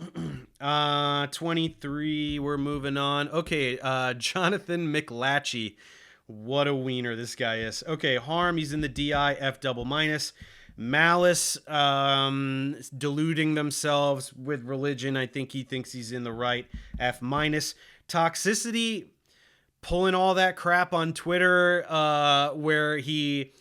[SPEAKER 1] 23, we're moving on. Okay, Jonathan McLatchy. What a wiener this guy is. Okay, Harm, he's in the DI, F double minus. Malice, deluding themselves with religion. I think he thinks he's in the right, F minus. Toxicity, pulling all that crap on Twitter, where he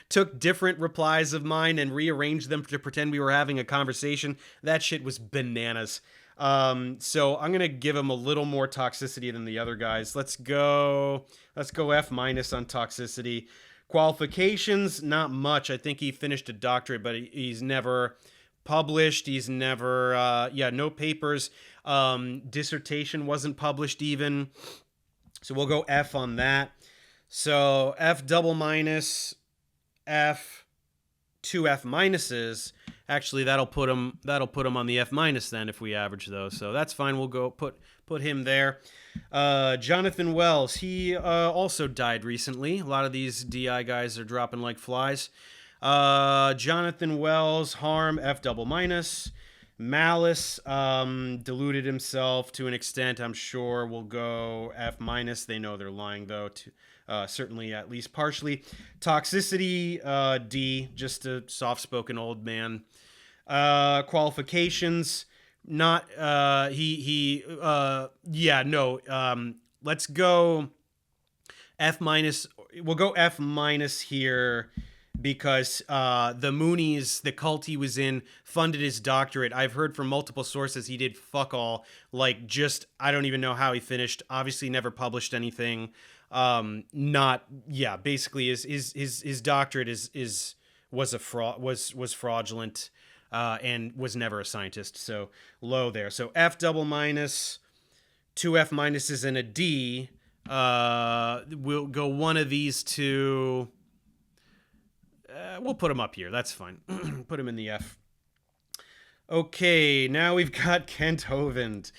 [SPEAKER 1] took different replies of mine and rearranged them to pretend we were having a conversation. That shit was bananas. So I'm gonna give him a little more toxicity than the other guys. Let's go F minus on toxicity. Qualifications, not much. I think he finished a doctorate, but he's never published. He's never, no papers. Dissertation wasn't published even. So we'll go F on that. So F double minus, F, 2 F minuses. Actually, that'll put him on the F minus then if we average those. So that's fine. We'll go put him there. Jonathan Wells, he also died recently. A lot of these DI guys are dropping like flies. Jonathan Wells, Harm, F double minus. Malice, deluded himself to an extent, I'm sure. We'll go F minus. They know they're lying, though. certainly at least partially. Toxicity, D, just a soft-spoken old man. Qualifications, not yeah, no. Let's go F minus. We'll go F minus here because the Moonies, the cult he was in, funded his doctorate. I've heard from multiple sources he did fuck all. Like, just, I don't even know how he finished. Obviously never published anything. Basically his doctorate was fraudulent, and was never a scientist. So low there. So F double minus, 2 F minuses and a D. We'll go one of these two. We'll put him up here. That's fine. Put him in the F. Okay, now we've got Kent Hovind.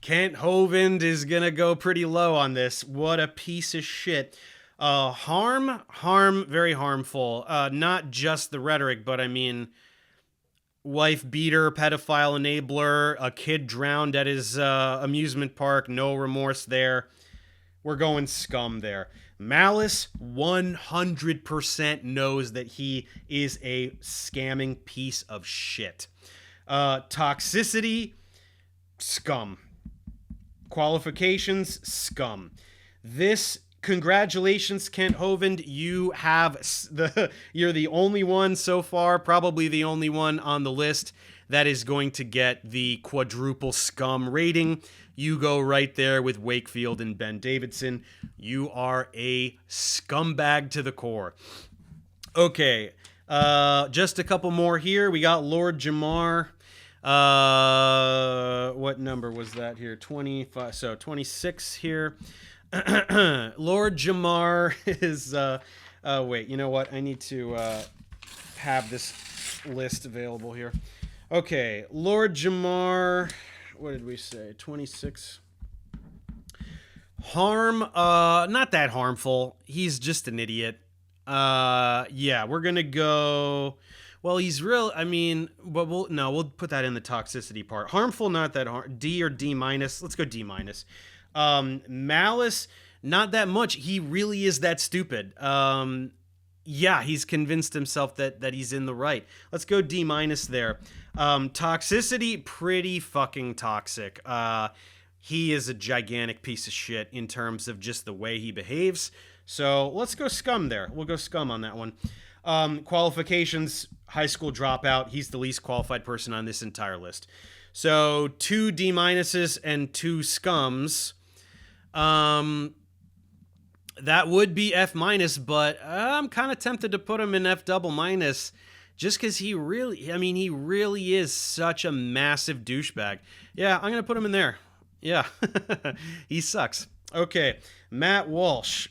[SPEAKER 1] Kent Hovind is gonna go pretty low on this. What a piece of shit. Harm, very harmful. Not just the rhetoric, but I mean, wife beater, pedophile enabler, a kid drowned at his amusement park, no remorse there. We're going scum there. Malice 100% knows that he is a scamming piece of shit. Toxicity, scum. Qualifications, scum. Congratulations, Kent Hovind. You're the only one so far, probably the only one on the list that is going to get the quadruple scum rating. You go right there with Wakefield and Ben Davidson. You are a scumbag to the core. Okay, just a couple more here. We got Lord Jamar. What number was that here? 25. So 26 here. Lord Jamar is. Wait, you know what? I need to have this list available here. Okay, Lord Jamar. What did we say? 26. Harm, not that harmful. He's just an idiot. Yeah, we're gonna go. Well, he's real. I mean, but we'll put that in the toxicity part. Harmful, not that hard. D or D minus. Let's go D minus. Malice, not that much. He really is that stupid. Yeah, he's convinced himself that he's in the right. Let's go D minus there. Toxicity, pretty fucking toxic. He is a gigantic piece of shit in terms of just the way he behaves. So let's go scum there. We'll go scum on that one. Qualifications, high school dropout. He's the least qualified person on this entire list. So 2 D minuses and 2 scums. That would be F minus, but I'm kind of tempted to put him in F double minus just because he really is such a massive douchebag. Yeah, I'm going to put him in there. Yeah, he sucks. Okay, Matt Walsh.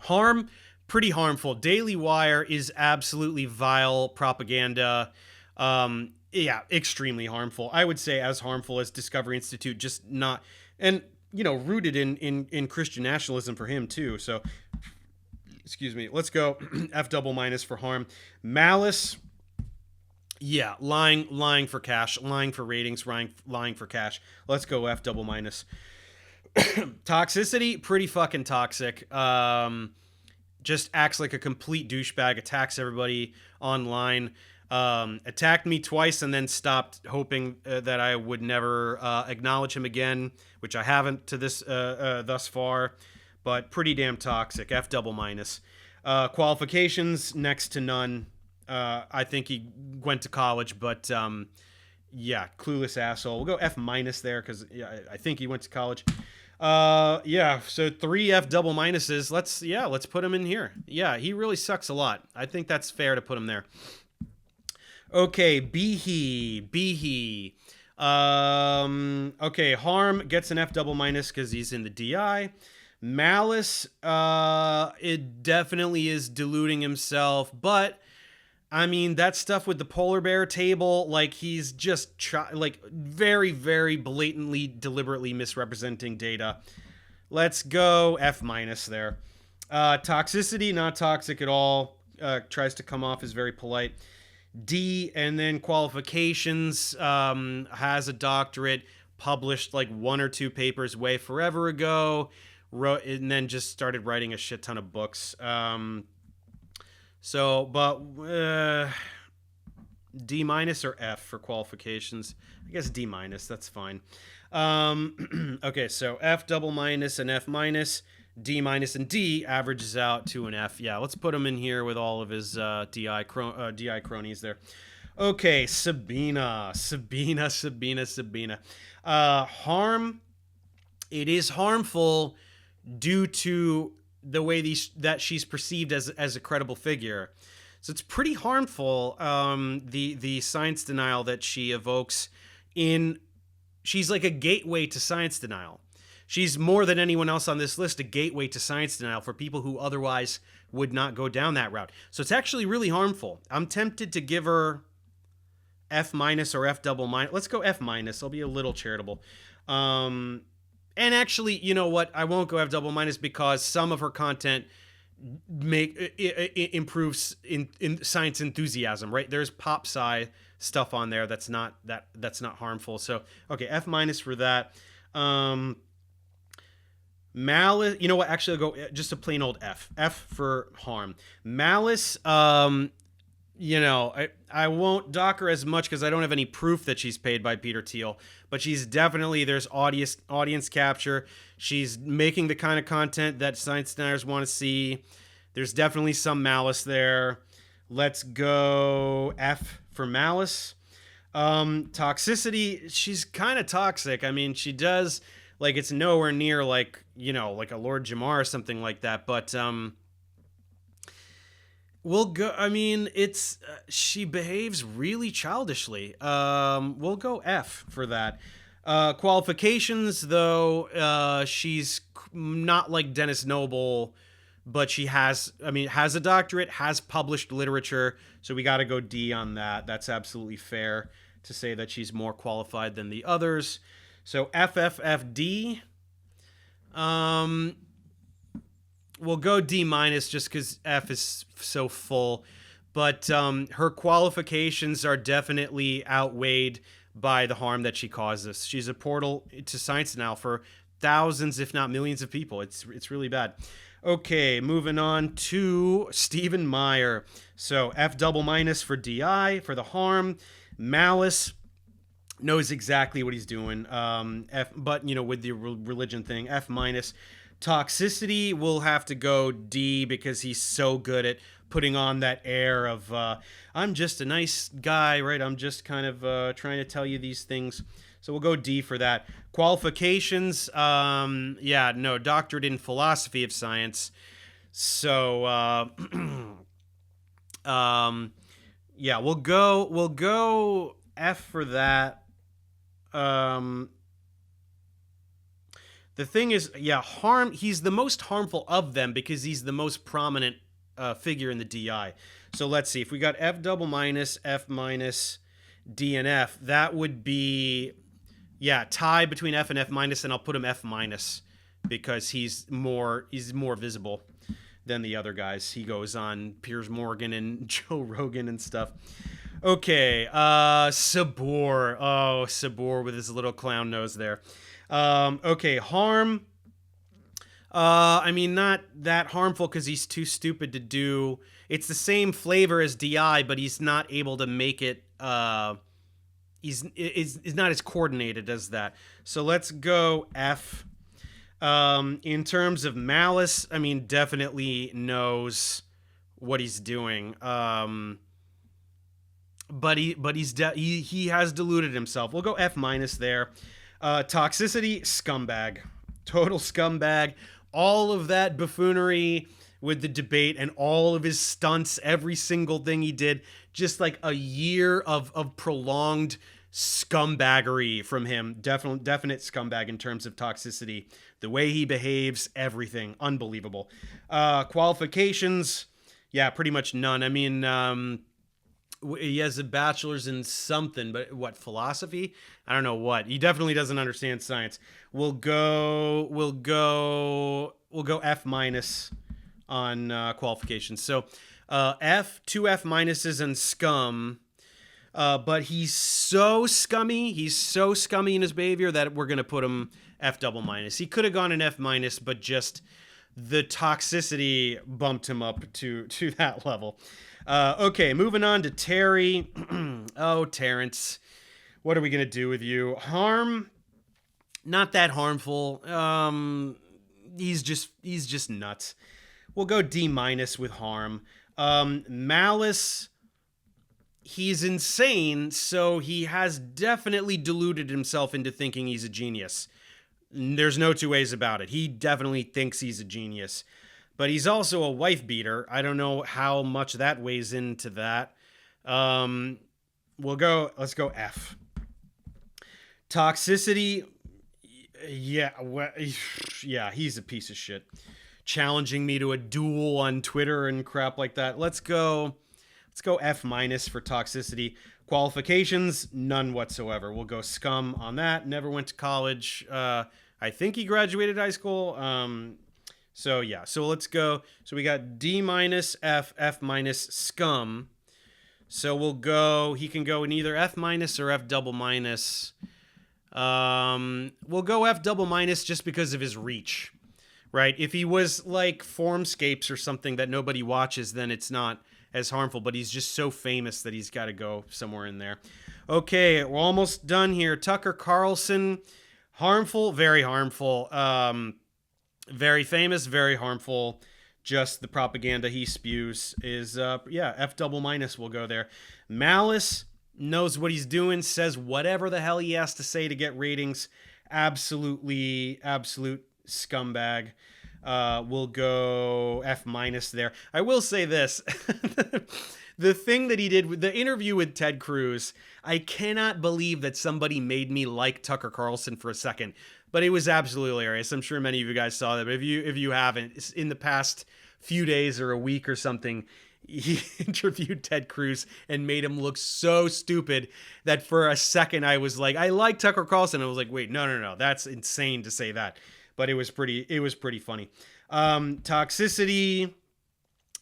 [SPEAKER 1] Harm, pretty harmful. Daily Wire is absolutely vile propaganda. Yeah, extremely harmful. I would say as harmful as Discovery Institute, just not... And, rooted in Christian nationalism for him, too. So, excuse me. Let's go F double minus for harm. Malice... Yeah, lying for cash, lying for ratings, lying for cash. Let's go F double minus. Toxicity, pretty fucking toxic. Just acts like a complete douchebag, attacks everybody online. Attacked me twice and then stopped, hoping that I would never acknowledge him again, which I haven't to this thus far. But pretty damn toxic. F double minus. Qualifications, next to none. I think he went to college, but yeah, clueless asshole. We'll go F minus there because I think he went to college. Yeah, so 3 F double minuses. Let's put him in here. Yeah, he really sucks a lot. I think that's fair to put him there. Okay, Behe. Okay, Harm gets an F double minus because he's in the DI. Malice, it definitely is deluding himself, but I mean, that stuff with the polar bear table, like he's just very, very blatantly, deliberately misrepresenting data. Let's go F minus there. Toxicity, not toxic at all. Tries to come off as very polite. D, and then qualifications, has a doctorate, published like 1 or 2 papers way forever ago. wrote and then just started writing a shit ton of books. D minus or F for qualifications? I guess D minus. That's fine. Okay, so F double minus and F minus, D minus and D averages out to an F. Yeah, let's put him in here with all of his DI cronies there. Okay, Sabina. Harm. It is harmful due to the way that she's perceived as a credible figure. So it's pretty harmful, the science denial that she evokes she's like a gateway to science denial. She's more than anyone else on this list a gateway to science denial for people who otherwise would not go down that route. So it's actually really harmful. I'm tempted to give her F minus or F double minus. Let's go F minus. I'll be a little charitable. And actually, you know what? I won't go F double minus because some of her content improves in science enthusiasm, right? There's pop sci stuff on there that's not harmful. So okay, F minus for that. Malice, you know what? Actually, I'll go just a plain old F. F for harm. Malice, you know, I won't dock her as much because I don't have any proof that she's paid by Peter Thiel, but she's definitely, there's audience capture. She's making the kind of content that science deniers want to see. There's definitely some malice there. Let's go F for malice. Toxicity, she's kind of toxic. I mean, she does, like, it's nowhere near like, you know, like a Lord Jamar or something like that, but we'll go. I mean, it's she behaves really childishly. We'll go F for that. Qualifications, though, she's not like Dennis Noble, but she has a doctorate, has published literature, so we got to go D on that. That's absolutely fair to say that she's more qualified than the others. So FFFD. We'll go D minus just because F is so full, but her qualifications are definitely outweighed by the harm that she causes. She's a portal to science now for thousands, if not millions, of people. It's really bad. Okay, moving on to Stephen Meyer. So F double minus for DI for the harm. Malice knows exactly what he's doing. F, but you know, with the religion thing, F minus. Toxicity will have to go D because he's so good at putting on that air of I'm just a nice guy, right? I'm just kind of trying to tell you these things. So we'll go D for that. Qualifications, yeah, no, doctorate in philosophy of science. So yeah, we'll go F for that. The thing is, yeah, he's the most harmful of them because he's the most prominent figure in the DI. So let's see. If we got F double minus, F minus, D and F, that would be, yeah, tie between F and F minus, and I'll put him F minus because he's more visible than the other guys. He goes on Piers Morgan and Joe Rogan and stuff. Okay, Sabor. Oh, Sabor with his little clown nose there. Okay, harm. I mean, not that harmful because he's too stupid to do. It's the same flavor as DI, but he's not able to make it. He's not as coordinated as that. So let's go F. In terms of malice, I mean, definitely knows what he's doing. But he has deluded himself. We'll go F minus there. Toxicity, scumbag. Total scumbag. All of that buffoonery with the debate and all of his stunts, every single thing he did, just like a year of prolonged scumbaggery from him. Definite scumbag in terms of toxicity. The way he behaves, everything. Unbelievable. Qualifications, yeah, pretty much none. I mean, he has a bachelor's in something, but what, philosophy? I don't know what. He definitely doesn't understand science. We'll go F minus on qualifications. So F, two F minuses and scum. But he's so scummy. He's so scummy in his behavior that we're gonna put him F double minus. He could have gone an F minus, but just the toxicity bumped him up to that level. Okay, moving on to Terry. Oh, Terrence, what are we gonna do with you? Harm, not that harmful. He's just nuts. We'll go D minus with Harm. Malice, he's insane, so he has definitely deluded himself into thinking he's a genius. There's no two ways about it. He definitely thinks he's a genius. But he's also a wife beater. I don't know how much that weighs into that. Let's go F. Toxicity, yeah, he's a piece of shit. Challenging me to a duel on Twitter and crap like that. Let's go F minus for toxicity. Qualifications, none whatsoever. We'll go scum on that. Never went to college. I think he graduated high school. So let's go. So we got D minus, F minus, scum. So he can go in either F minus or F double minus. We'll go F double minus just because of his reach, right? If he was like Formscapes or something that nobody watches, then it's not as harmful, but he's just so famous that he's got to go somewhere in there. Okay, we're almost done here. Tucker Carlson, harmful, very harmful. Very famous, very harmful. Just the propaganda he spews is, F double minus will go there. Malice, knows what he's doing, says whatever the hell he has to say to get ratings. Absolute scumbag. We'll go F minus there. I will say this. The thing that he did with the interview with Ted Cruz, I cannot believe that somebody made me like Tucker Carlson for a second, but it was absolutely hilarious. I'm sure many of you guys saw that, but if you haven't, in the past few days or a week or something, he interviewed Ted Cruz and made him look so stupid that for a second I was like, I like Tucker Carlson. I was like, wait, no, that's insane to say that. But it was pretty funny. Toxicity,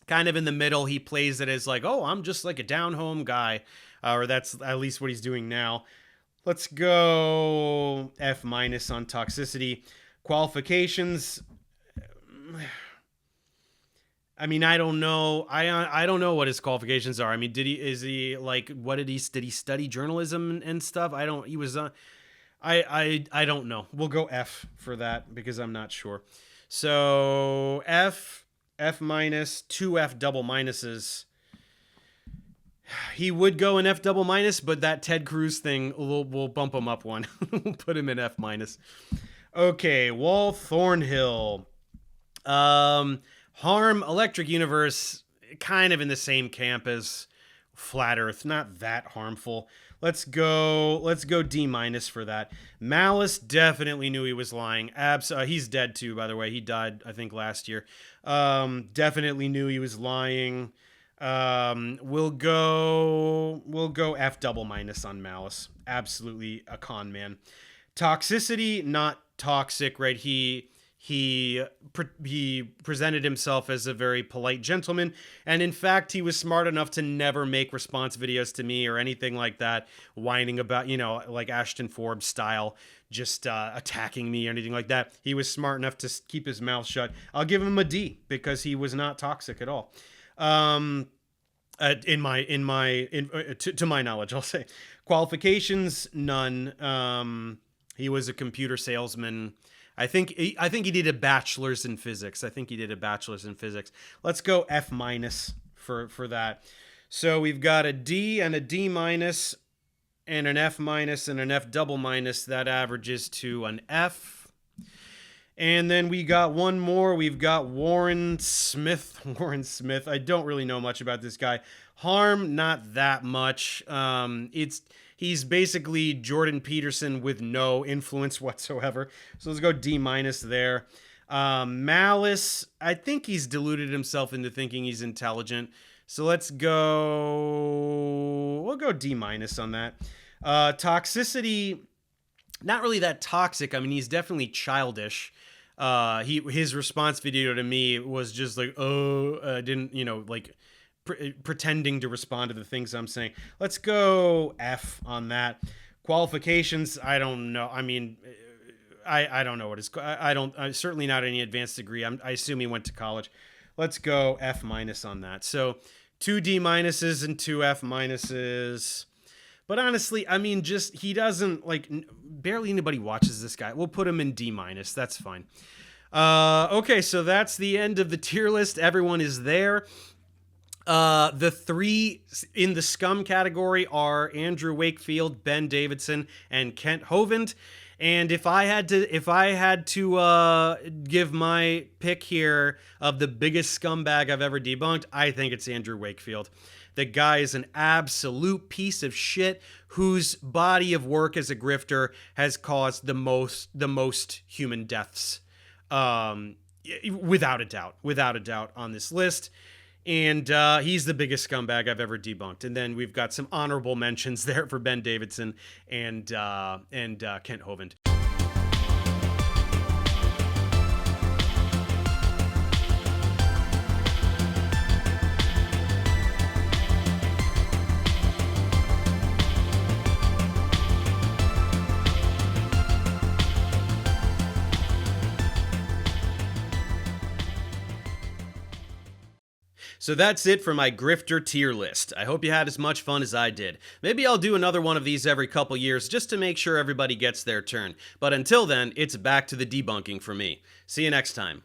[SPEAKER 1] kind of in the middle. He plays it as like, oh, I'm just like a down-home guy. Or that's at least what he's doing now. Let's go F minus on toxicity. Qualifications, I mean, I don't know. I don't know what his qualifications are. I mean, did he study journalism and stuff? I don't know. We'll go F for that because I'm not sure. So F minus, 2 F double minuses. He would go in F double minus, but that Ted Cruz thing will bump him up one. We'll put him in F minus. Okay, Wall Thornhill. Harm, Electric Universe, kind of in the same camp as Flat Earth, not that harmful. Let's go D minus for that. Malice definitely knew he was lying. He's dead too, by the way. He died, I think, last year. Definitely knew he was lying. We'll go F double minus on Malice. Absolutely a con man. Toxicity, not toxic, right? He presented himself as a very polite gentleman, and in fact, he was smart enough to never make response videos to me or anything like that, whining about, like Ashton Forbes style, just attacking me or anything like that. He was smart enough to keep his mouth shut. I'll give him a D because he was not toxic at all. To my knowledge, I'll say. Qualifications, none. He was a computer salesman. I think he did a bachelor's in physics. Let's go F minus for that. So we've got a D and a D minus and an F minus and an F double minus. That averages to an F. And then we got one more. We've got Warren Smith. I don't really know much about this guy. Harm, not that much. He's basically Jordan Peterson with no influence whatsoever. So let's go D minus there. Malice, I think he's deluded himself into thinking he's intelligent. So we'll go D minus on that. Toxicity, not really that toxic. I mean, he's definitely childish. His response video to me was just like, pretending to respond to the things I'm saying. Let's go F on that. Qualifications, I don't know. I mean, I don't know what it's. I'm certainly not any advanced degree. I assume he went to college. Let's go F- on that. So 2 D- and 2 F-. But honestly, I mean, just he doesn't like. Barely anybody watches this guy. We'll put him in D-. That's fine. Okay, so that's the end of the tier list. Everyone is there. The 3 in the scum category are Andrew Wakefield, Ben Davidson, and Kent Hovind. And if I had to give my pick here of the biggest scumbag I've ever debunked, I think it's Andrew Wakefield. The guy is an absolute piece of shit whose body of work as a grifter has caused the most human deaths, without a doubt on this list. And he's the biggest scumbag I've ever debunked. And then we've got some honorable mentions there for Ben Davidson and Kent Hovind. So that's it for my grifter tier list. I hope you had as much fun as I did. Maybe I'll do another one of these every couple years just to make sure everybody gets their turn. But until then, it's back to the debunking for me. See you next time.